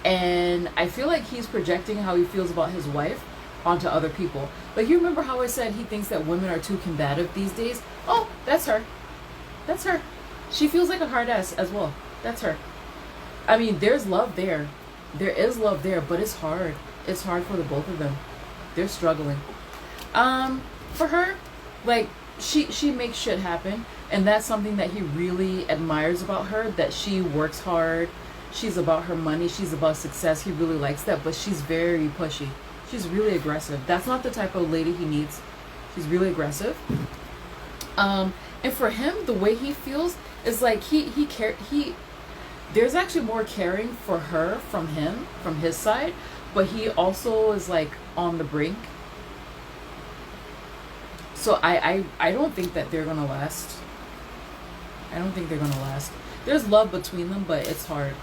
And I feel like he's projecting how he feels about his wife onto other people. Like, you remember how I said he thinks that women are too combative these days? Oh, that's her. That's her. She feels like a hard ass as well. That's her. I mean, there's love there. There is love there, but it's hard. It's hard for the both of them. They're struggling. For her, like, she makes shit happen. And that's something that he really admires about her, that she works hard. She's about her money. She's about success. He really likes that, but she's very pushy. She's really aggressive. That's not the type of lady he needs. She's really aggressive. And for him, the way he feels is like there's actually more caring for her from him, from his side, but he also is like on the brink. So I don't think that they're gonna last. I don't think they're gonna last. There's love between them, but it's hard.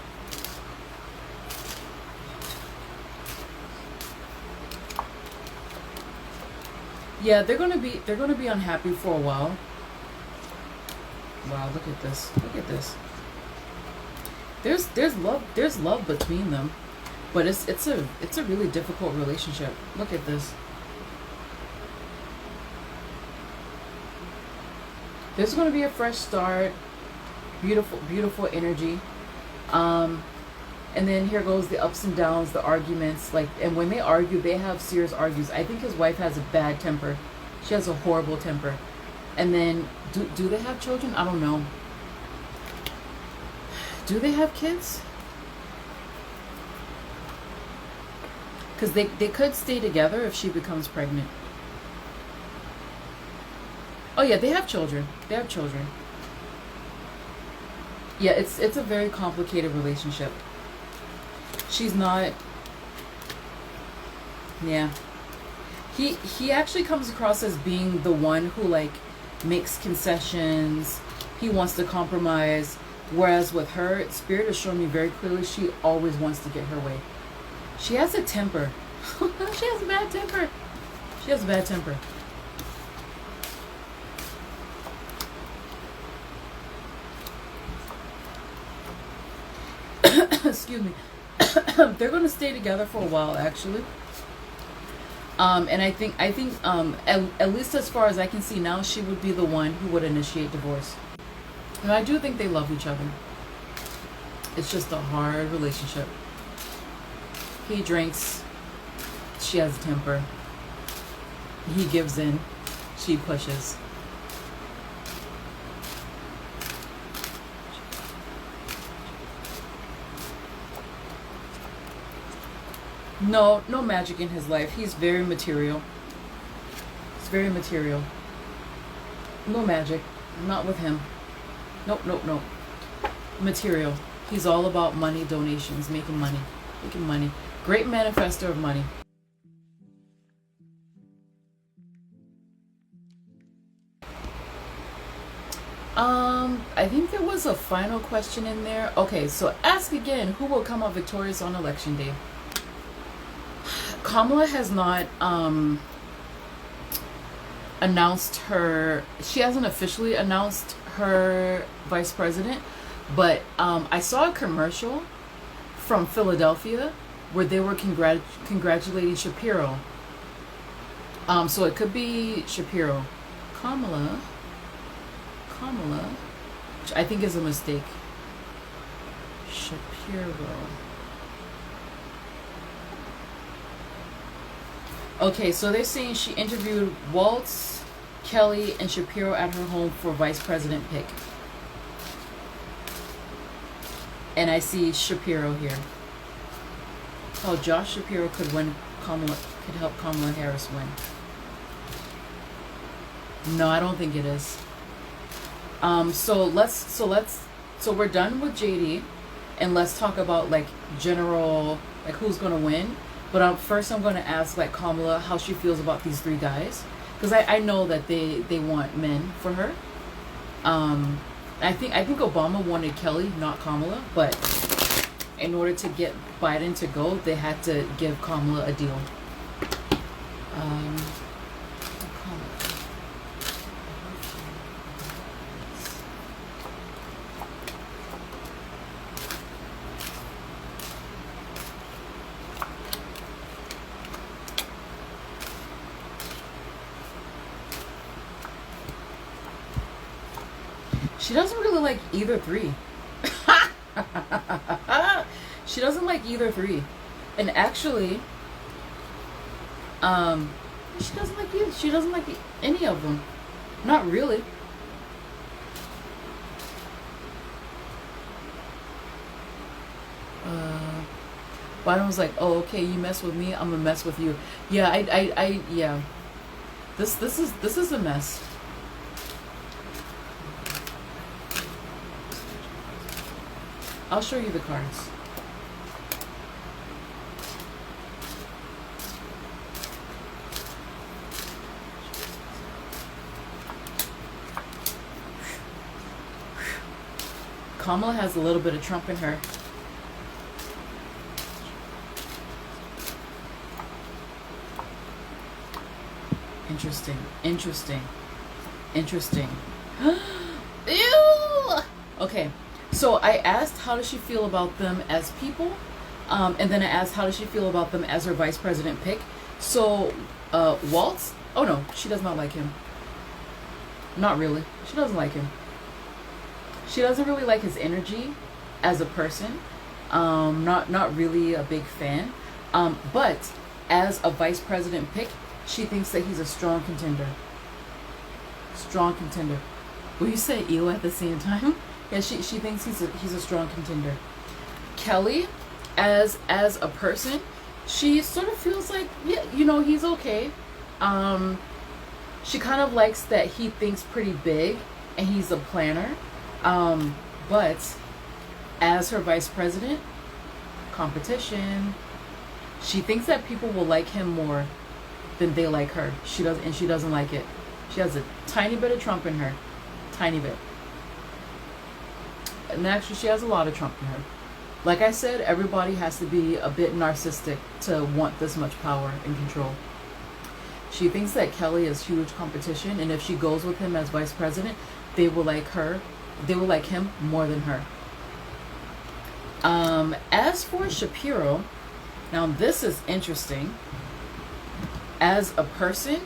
Yeah, they're gonna be unhappy for a while. Wow, look at this. Look at this. There's love between them, but it's a really difficult relationship. Look at this. There's gonna be a fresh start. Beautiful energy. And then here goes the ups and downs, the arguments. Like, and when they argue, they have serious arguments. I think his wife has a bad temper. She has a horrible temper. And then, do they have children? I don't know. Do they have kids? Because they could stay together if she becomes pregnant. Oh yeah, they have children. They have children. Yeah, it's a very complicated relationship. She's not. Yeah. He actually comes across as being the one who like makes concessions. He wants to compromise. Whereas with her, Spirit is showing me very clearly she always wants to get her way. She has a temper. She has a bad temper. She has a bad temper. Excuse me. They're going to stay together for a while, actually. And I think at least as far as I can see now, she would be the one who would initiate divorce. And I do think they love each other. It's just a hard relationship. He drinks. She has a temper. He gives in. She pushes. No, no magic in his life. He's very material. It's very material. No magic. Not with him. Nope, nope, nope. Material. He's all about money, donations, making money. Making money. Great manifester of money. I think there was a final question in there. Okay, so ask again, who will come out victorious on election day? Kamala has not announced her, she hasn't officially announced her vice president, but I saw a commercial from Philadelphia where they were congratulating Shapiro. So it could be Shapiro. Kamala, which I think is a mistake. Shapiro. Okay, so they're saying she interviewed Waltz, Kelly, and Shapiro at her home for vice president pick. And I see Shapiro here. Oh, Josh Shapiro could help Kamala Harris win. No, I don't think it is. So we're done with JD, and let's talk about like general, like who's gonna win. But first I'm gonna ask like Kamala how she feels about these three guys, because I know that they want men for her. I think Obama wanted Kelly, not Kamala, but in order to get Biden to go, they had to give Kamala a deal. She doesn't really like either three. She doesn't like either three. And actually, she doesn't like any of them. Not really. Biden was like, "Oh, okay, you mess with me, I'm gonna mess with you." Yeah, yeah. This is a mess. I'll show you the cards. Kamala has a little bit of Trump in her. Interesting. Ew! Okay. So I asked how does she feel about them as people, and then I asked how does she feel about them as her vice president pick. So Waltz, oh no, she does not like him. Not really. She doesn't like him. She doesn't really like his energy as a person. Not really a big fan. But as a vice president pick, she thinks that he's a strong contender. Strong contender. Will you say ew at the same time? Yeah, she thinks he's a strong contender. Kelly, as a person, she sort of feels like, yeah, he's okay. She kind of likes that he thinks pretty big and he's a planner. But as her vice president, competition. She thinks that people will like him more than they like her. She doesn't like it. She has a tiny bit of Trump in her. Tiny bit. And actually, she has a lot of Trump in her. Like I said, everybody has to be a bit narcissistic to want this much power and control. She thinks that Kelly is huge competition, and if she goes with him as vice president, they will like her. They will like him more than her. As for Shapiro, now this is interesting. As a person,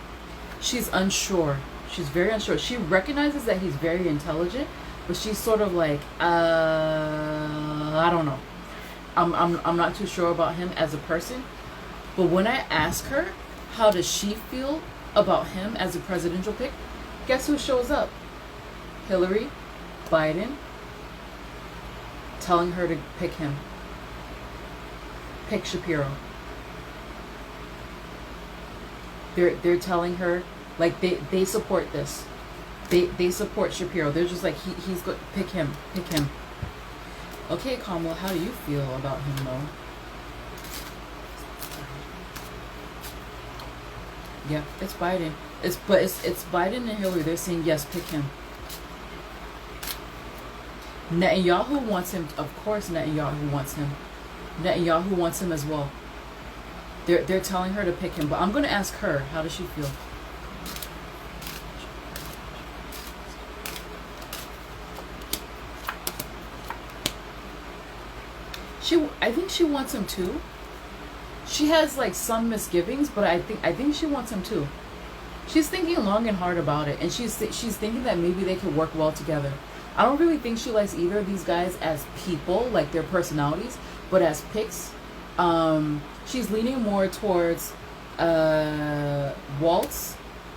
she's unsure. She's very unsure. She recognizes that he's very intelligent, but she's sort of like, I don't know. I'm not too sure about him as a person. But when I ask her, how does she feel about him as a presidential pick? Guess who shows up? Hillary, Biden, telling her to pick him. Pick Shapiro. they're telling her, like, they support this. They support Shapiro. They're just like, he's good. Pick him. Okay, Kamala, how do you feel about him though? Yeah, it's Biden. It's Biden and Hillary. They're saying yes, pick him. Netanyahu wants him. Of course, Netanyahu wants him. Netanyahu wants him as well. They're telling her to pick him. But I'm gonna ask her. How does she feel? I think she wants him too. She has like some misgivings, but I think she wants him too. She's thinking long and hard about it, and she's thinking that maybe they could work well together. I don't really think she likes either of these guys as people, like their personalities, but as picks. She's leaning more towards Waltz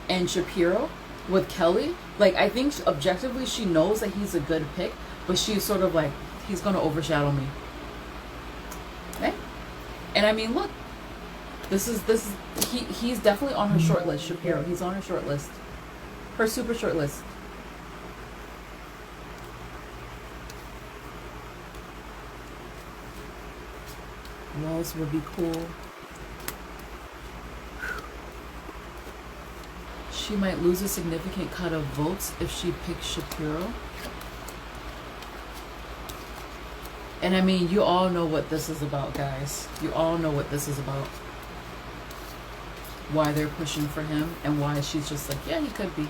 and Shapiro with Kelly. Like, I think objectively she knows that he's a good pick, but she's sort of like, he's gonna overshadow me. Okay? And I mean, look, he's definitely on her short list. Shapiro, he's on her short list, her super short list. Walls would be cool. She might lose a significant cut of votes if she picks Shapiro. And I mean, you all know what this is about, guys. You all know what this is about. Why they're pushing for him and why she's just like, yeah, he could be.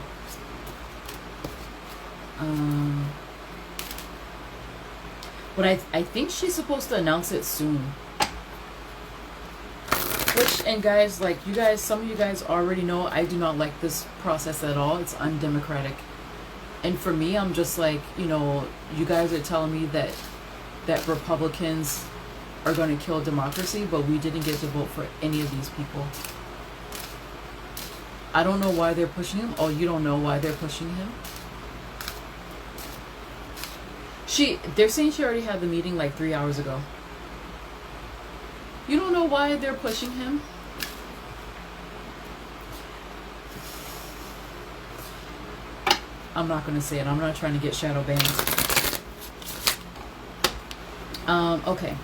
But I think she's supposed to announce it soon. Which, and guys, like, you guys, some of you guys already know I do not like this process at all. It's undemocratic. And for me, I'm just like, you know, you guys are telling me that Republicans are going to kill democracy, but we didn't get to vote for any of these people. I don't know why they're pushing him. Oh, you don't know why they're pushing him? They're saying she already had the meeting like 3 hours ago. You don't know why they're pushing him? I'm not going to say it. I'm not trying to get shadow banned. Okay.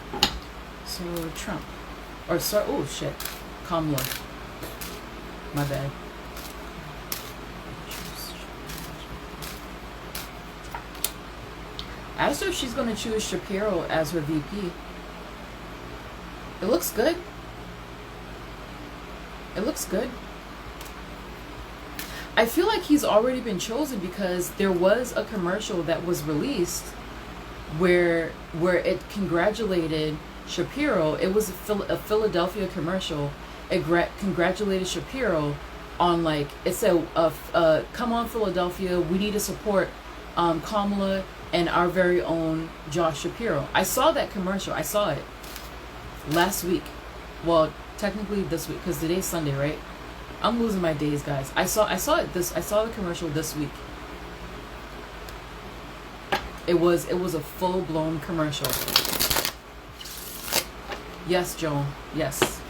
So, Trump. Or, sorry, oh, shit. Kamala. My bad. I asked her if she's going to choose Shapiro as her VP. It looks good. It looks good. I feel like he's already been chosen because there was a commercial that was released where it congratulated Shapiro. It was a Philadelphia commercial. It congratulated Shapiro on, like, it said, come on Philadelphia, we need to support Kamala and our very own Josh Shapiro. I saw that commercial. I saw it last week. Well, technically this week, because today's Sunday, right? I'm losing my days, guys. I saw the commercial this week. It was a full-blown commercial. Yes, Joan. Yes.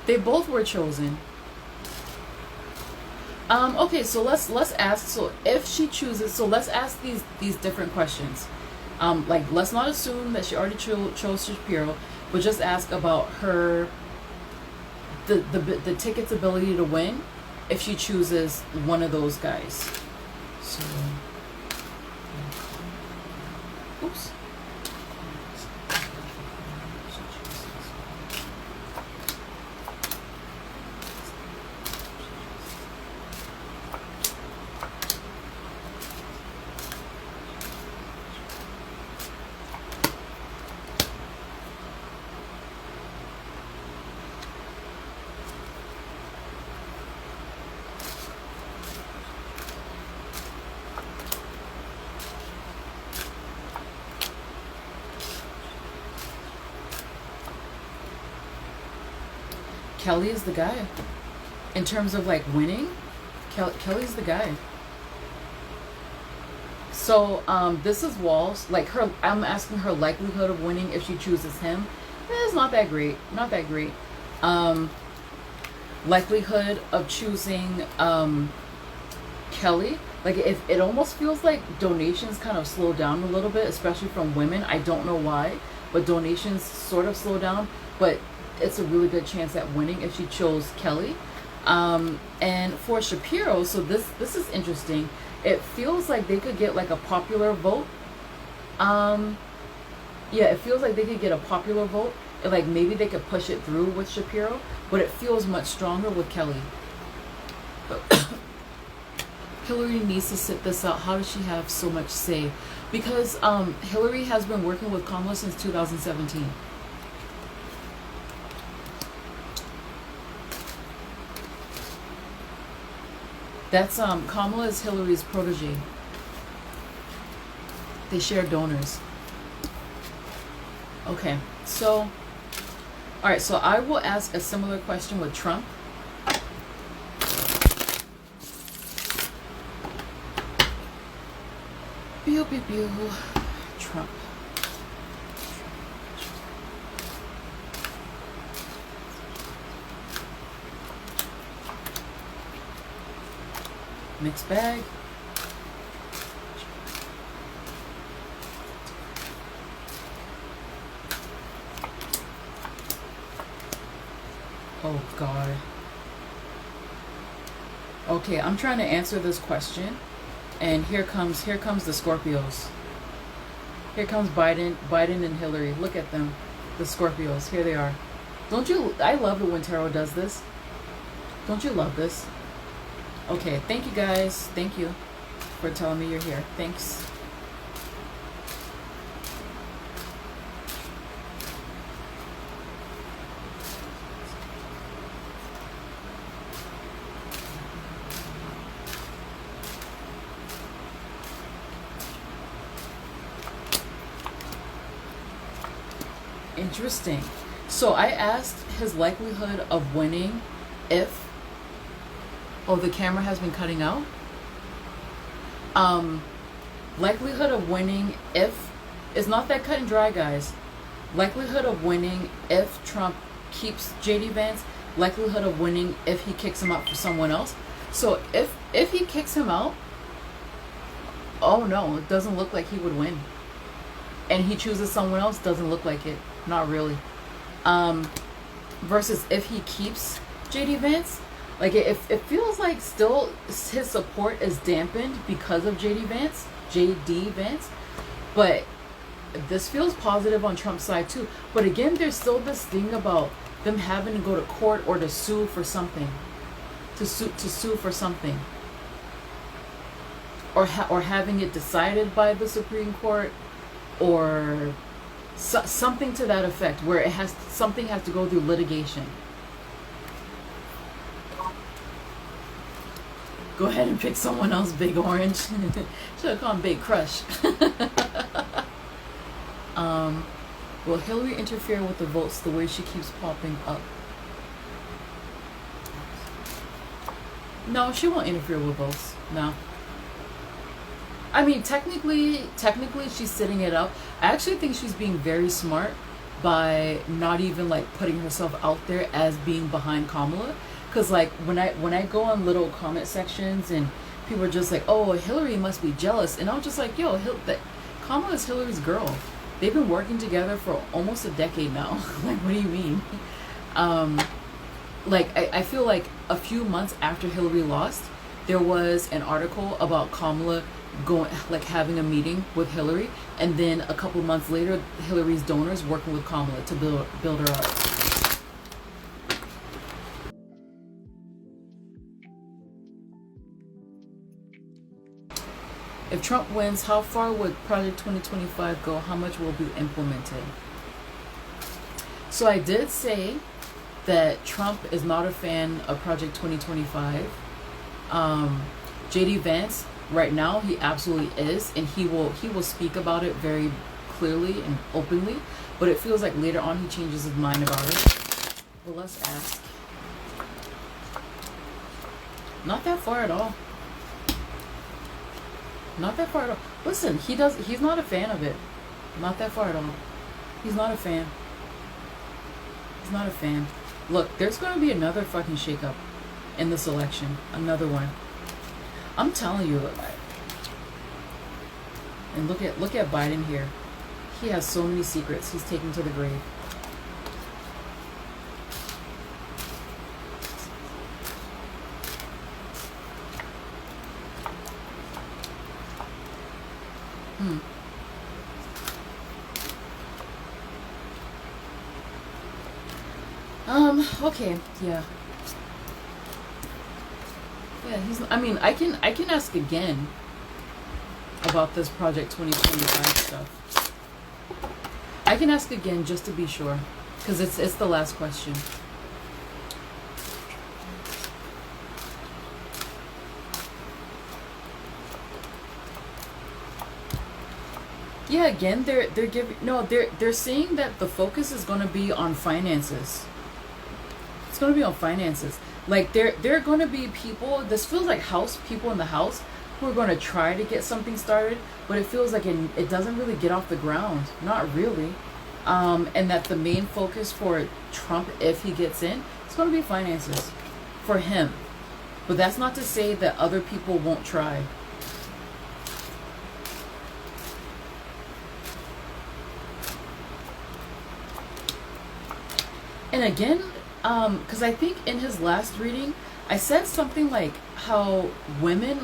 They both were chosen. Okay, so let's ask. So if she chooses, so let's ask these different questions. Like, let's not assume that she already chose Shapiro, but just ask about her the ticket's ability to win if she chooses one of those guys. So, oops. Kelly is the guy. In terms of, like, winning, Kelly's the guy. So, this is Walls. Like, I'm asking her likelihood of winning if she chooses him. It's not that great. Not that great. Um, Likelihood of choosing Kelly, like it almost feels like donations kind of slow down a little bit, especially from women. I don't know why, but donations sort of slow down. But it's a really good chance at winning if she chose Kelly. And for Shapiro, so this is interesting. It feels like they could get like a popular vote. Um, yeah, it feels like they could get a popular vote. And like maybe they could push it through with Shapiro, but it feels much stronger with Kelly. Hillary needs to sit this out. How does she have so much say? Because Hillary has been working with Kamala since 2017. That's Kamala is Hillary's protege. They share donors. Okay, so all right, so I will ask a similar question with Trump. Pew pew pew. Trump. Mixed bag. Oh God. Okay, I'm trying to answer this question, and here comes the Scorpios. Here comes Biden and Hillary. Look at them, the Scorpios. Here they are. Don't you? I love it when tarot does this. Don't you love this? Okay, thank you guys. Thank you for telling me you're here. Thanks. Interesting. So I asked his likelihood of winning if... Oh, the camera has been cutting out. Likelihood of winning if... It's not that cut and dry, guys. Likelihood of winning if Trump keeps JD Vance. Likelihood of winning if he kicks him out for someone else. So if he kicks him out, oh no, it doesn't look like he would win. And he chooses someone else, doesn't look like it. Not really. Versus if he keeps JD Vance, like it feels like still his support is dampened because of JD Vance. But this feels positive on Trump's side too. But again, there's still this thing about them having to go to court or to sue for something, to sue for something, or having it decided by the Supreme Court, or something to that effect, where something has to go through litigation. Go ahead and pick someone else, Big Orange. Should have called him Big Crush. Will Hillary interfere with the votes the way she keeps popping up? No, she won't interfere with votes. No. I mean, technically, she's setting it up. I actually think she's being very smart by not even like putting herself out there as being behind Kamala. Cause like when I go on little comment sections and people are just like, oh, Hillary must be jealous, and I'm just like, yo, Kamala is Hillary's girl. They've been working together for almost a decade now. Like, what do you mean? Like I feel like a few months after Hillary lost, there was an article about Kamala having a meeting with Hillary, and then a couple months later, Hillary's donors working with Kamala to build her up. If Trump wins, how far would Project 2025 go? How much will be implemented? So I did say that Trump is not a fan of Project 2025. JD Vance, right now, he absolutely is, and he will speak about it very clearly and openly, but it feels like later on he changes his mind about it. Well, let's ask. Not that far at all. Not that far at all. Listen, he's not a fan of it. Not that far at all. He's not a fan. He's not a fan. Look, there's going to be another fucking shakeup in this election. Another one. I'm telling you. And look at Biden here. He has so many secrets he's taken to the grave. Okay, yeah. Yeah, I mean, I can ask again about this Project 2025 stuff. I can ask again just to be sure, because it's the last question. Yeah, again, they're saying that the focus is going to be on finances. It's going to be on finances. Like there are going to be people. This feels like people in the House who are going to try to get something started, but it feels like it doesn't really get off the ground. Not really. And that the main focus for Trump, if he gets in, it's going to be finances for him. But that's not to say that other people won't try. And again, because I think in his last reading, I said something like how women,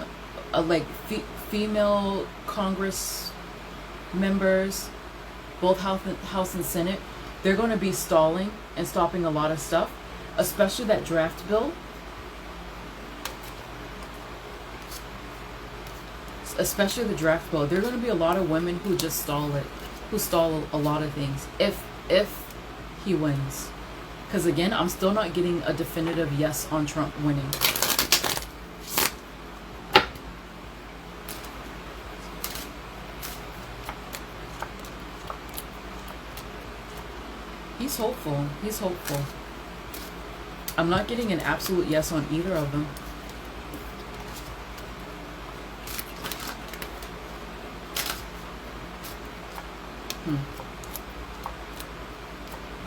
female Congress members, both House and Senate, they're going to be stalling and stopping a lot of stuff, especially that draft bill. Especially the draft bill. There are going to be a lot of women who just stall a lot of things if he wins. Because again, I'm still not getting a definitive yes on Trump winning. He's hopeful. He's hopeful. I'm not getting an absolute yes on either of them.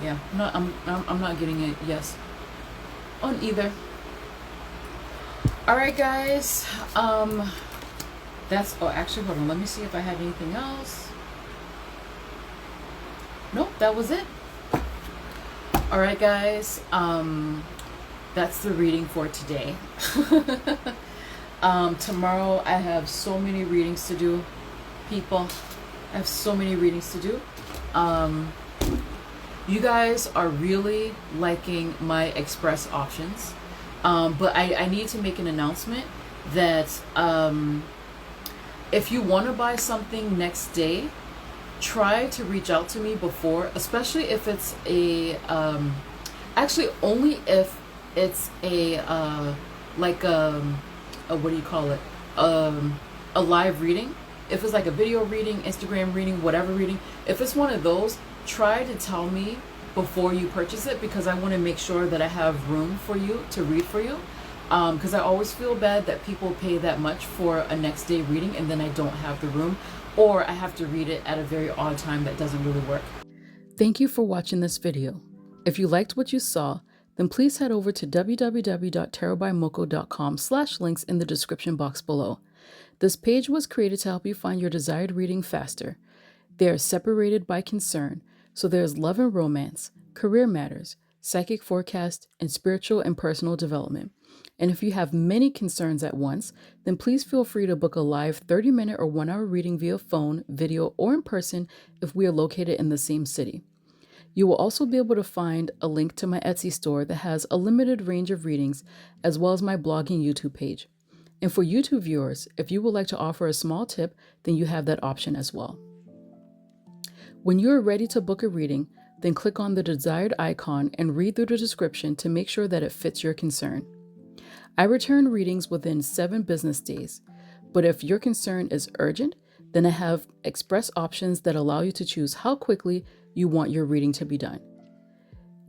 Yeah, I'm not getting a yes on either. All right, guys. Actually, hold on. Let me see if I had anything else. Nope, that was it. All right, guys. That's the reading for today. Tomorrow I have so many readings to do, people. I have so many readings to do. You guys are really liking my express options. But I need to make an announcement that if you want to buy something next day, try to reach out to me before, especially if it's actually only if it's a what do you call it? A live reading. If it's like a video reading, Instagram reading, whatever reading, if it's one of those, try to tell me before you purchase it, because I want to make sure that I have room for you to read for you. Because I always feel bad that people pay that much for a next day reading and then I don't have the room, or I have to read it at a very odd time that doesn't really work. Thank you for watching this video. If you liked what you saw, then please head over to www.tarottbymoko.com/links in the description box below. This page was created to help you find your desired reading faster. They are separated by concern, so there's love and romance, career matters, psychic forecast, and spiritual and personal development. And if you have many concerns at once, then please feel free to book a live 30-minute or 1-hour reading via phone, video, or in person if we are located in the same city. You will also be able to find a link to my Etsy store that has a limited range of readings, as well as my blog and YouTube page. And for YouTube viewers, if you would like to offer a small tip, then you have that option as well. When you are ready to book a reading, then click on the desired icon and read through the description to make sure that it fits your concern. I return readings within 7 business days, but if your concern is urgent, then I have express options that allow you to choose how quickly you want your reading to be done.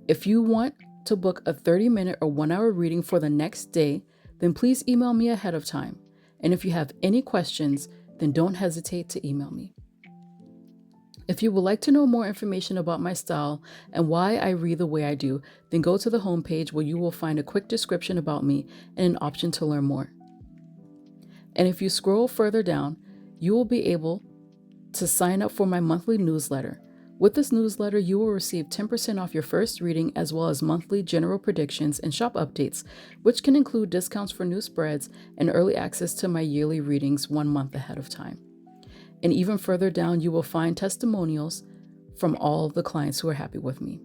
If you want to book a 30-minute or 1-hour reading for the next day, then please email me ahead of time. And if you have any questions, then don't hesitate to email me. If you would like to know more information about my style and why I read the way I do, then go to the homepage where you will find a quick description about me and an option to learn more. And if you scroll further down, you will be able to sign up for my monthly newsletter. With this newsletter, you will receive 10% off your first reading, as well as monthly general predictions and shop updates, which can include discounts for new spreads and early access to my yearly readings 1 month ahead of time. And even further down, you will find testimonials from all the clients who are happy with me.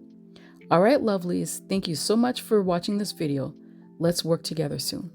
All right, lovelies, thank you so much for watching this video. Let's work together soon.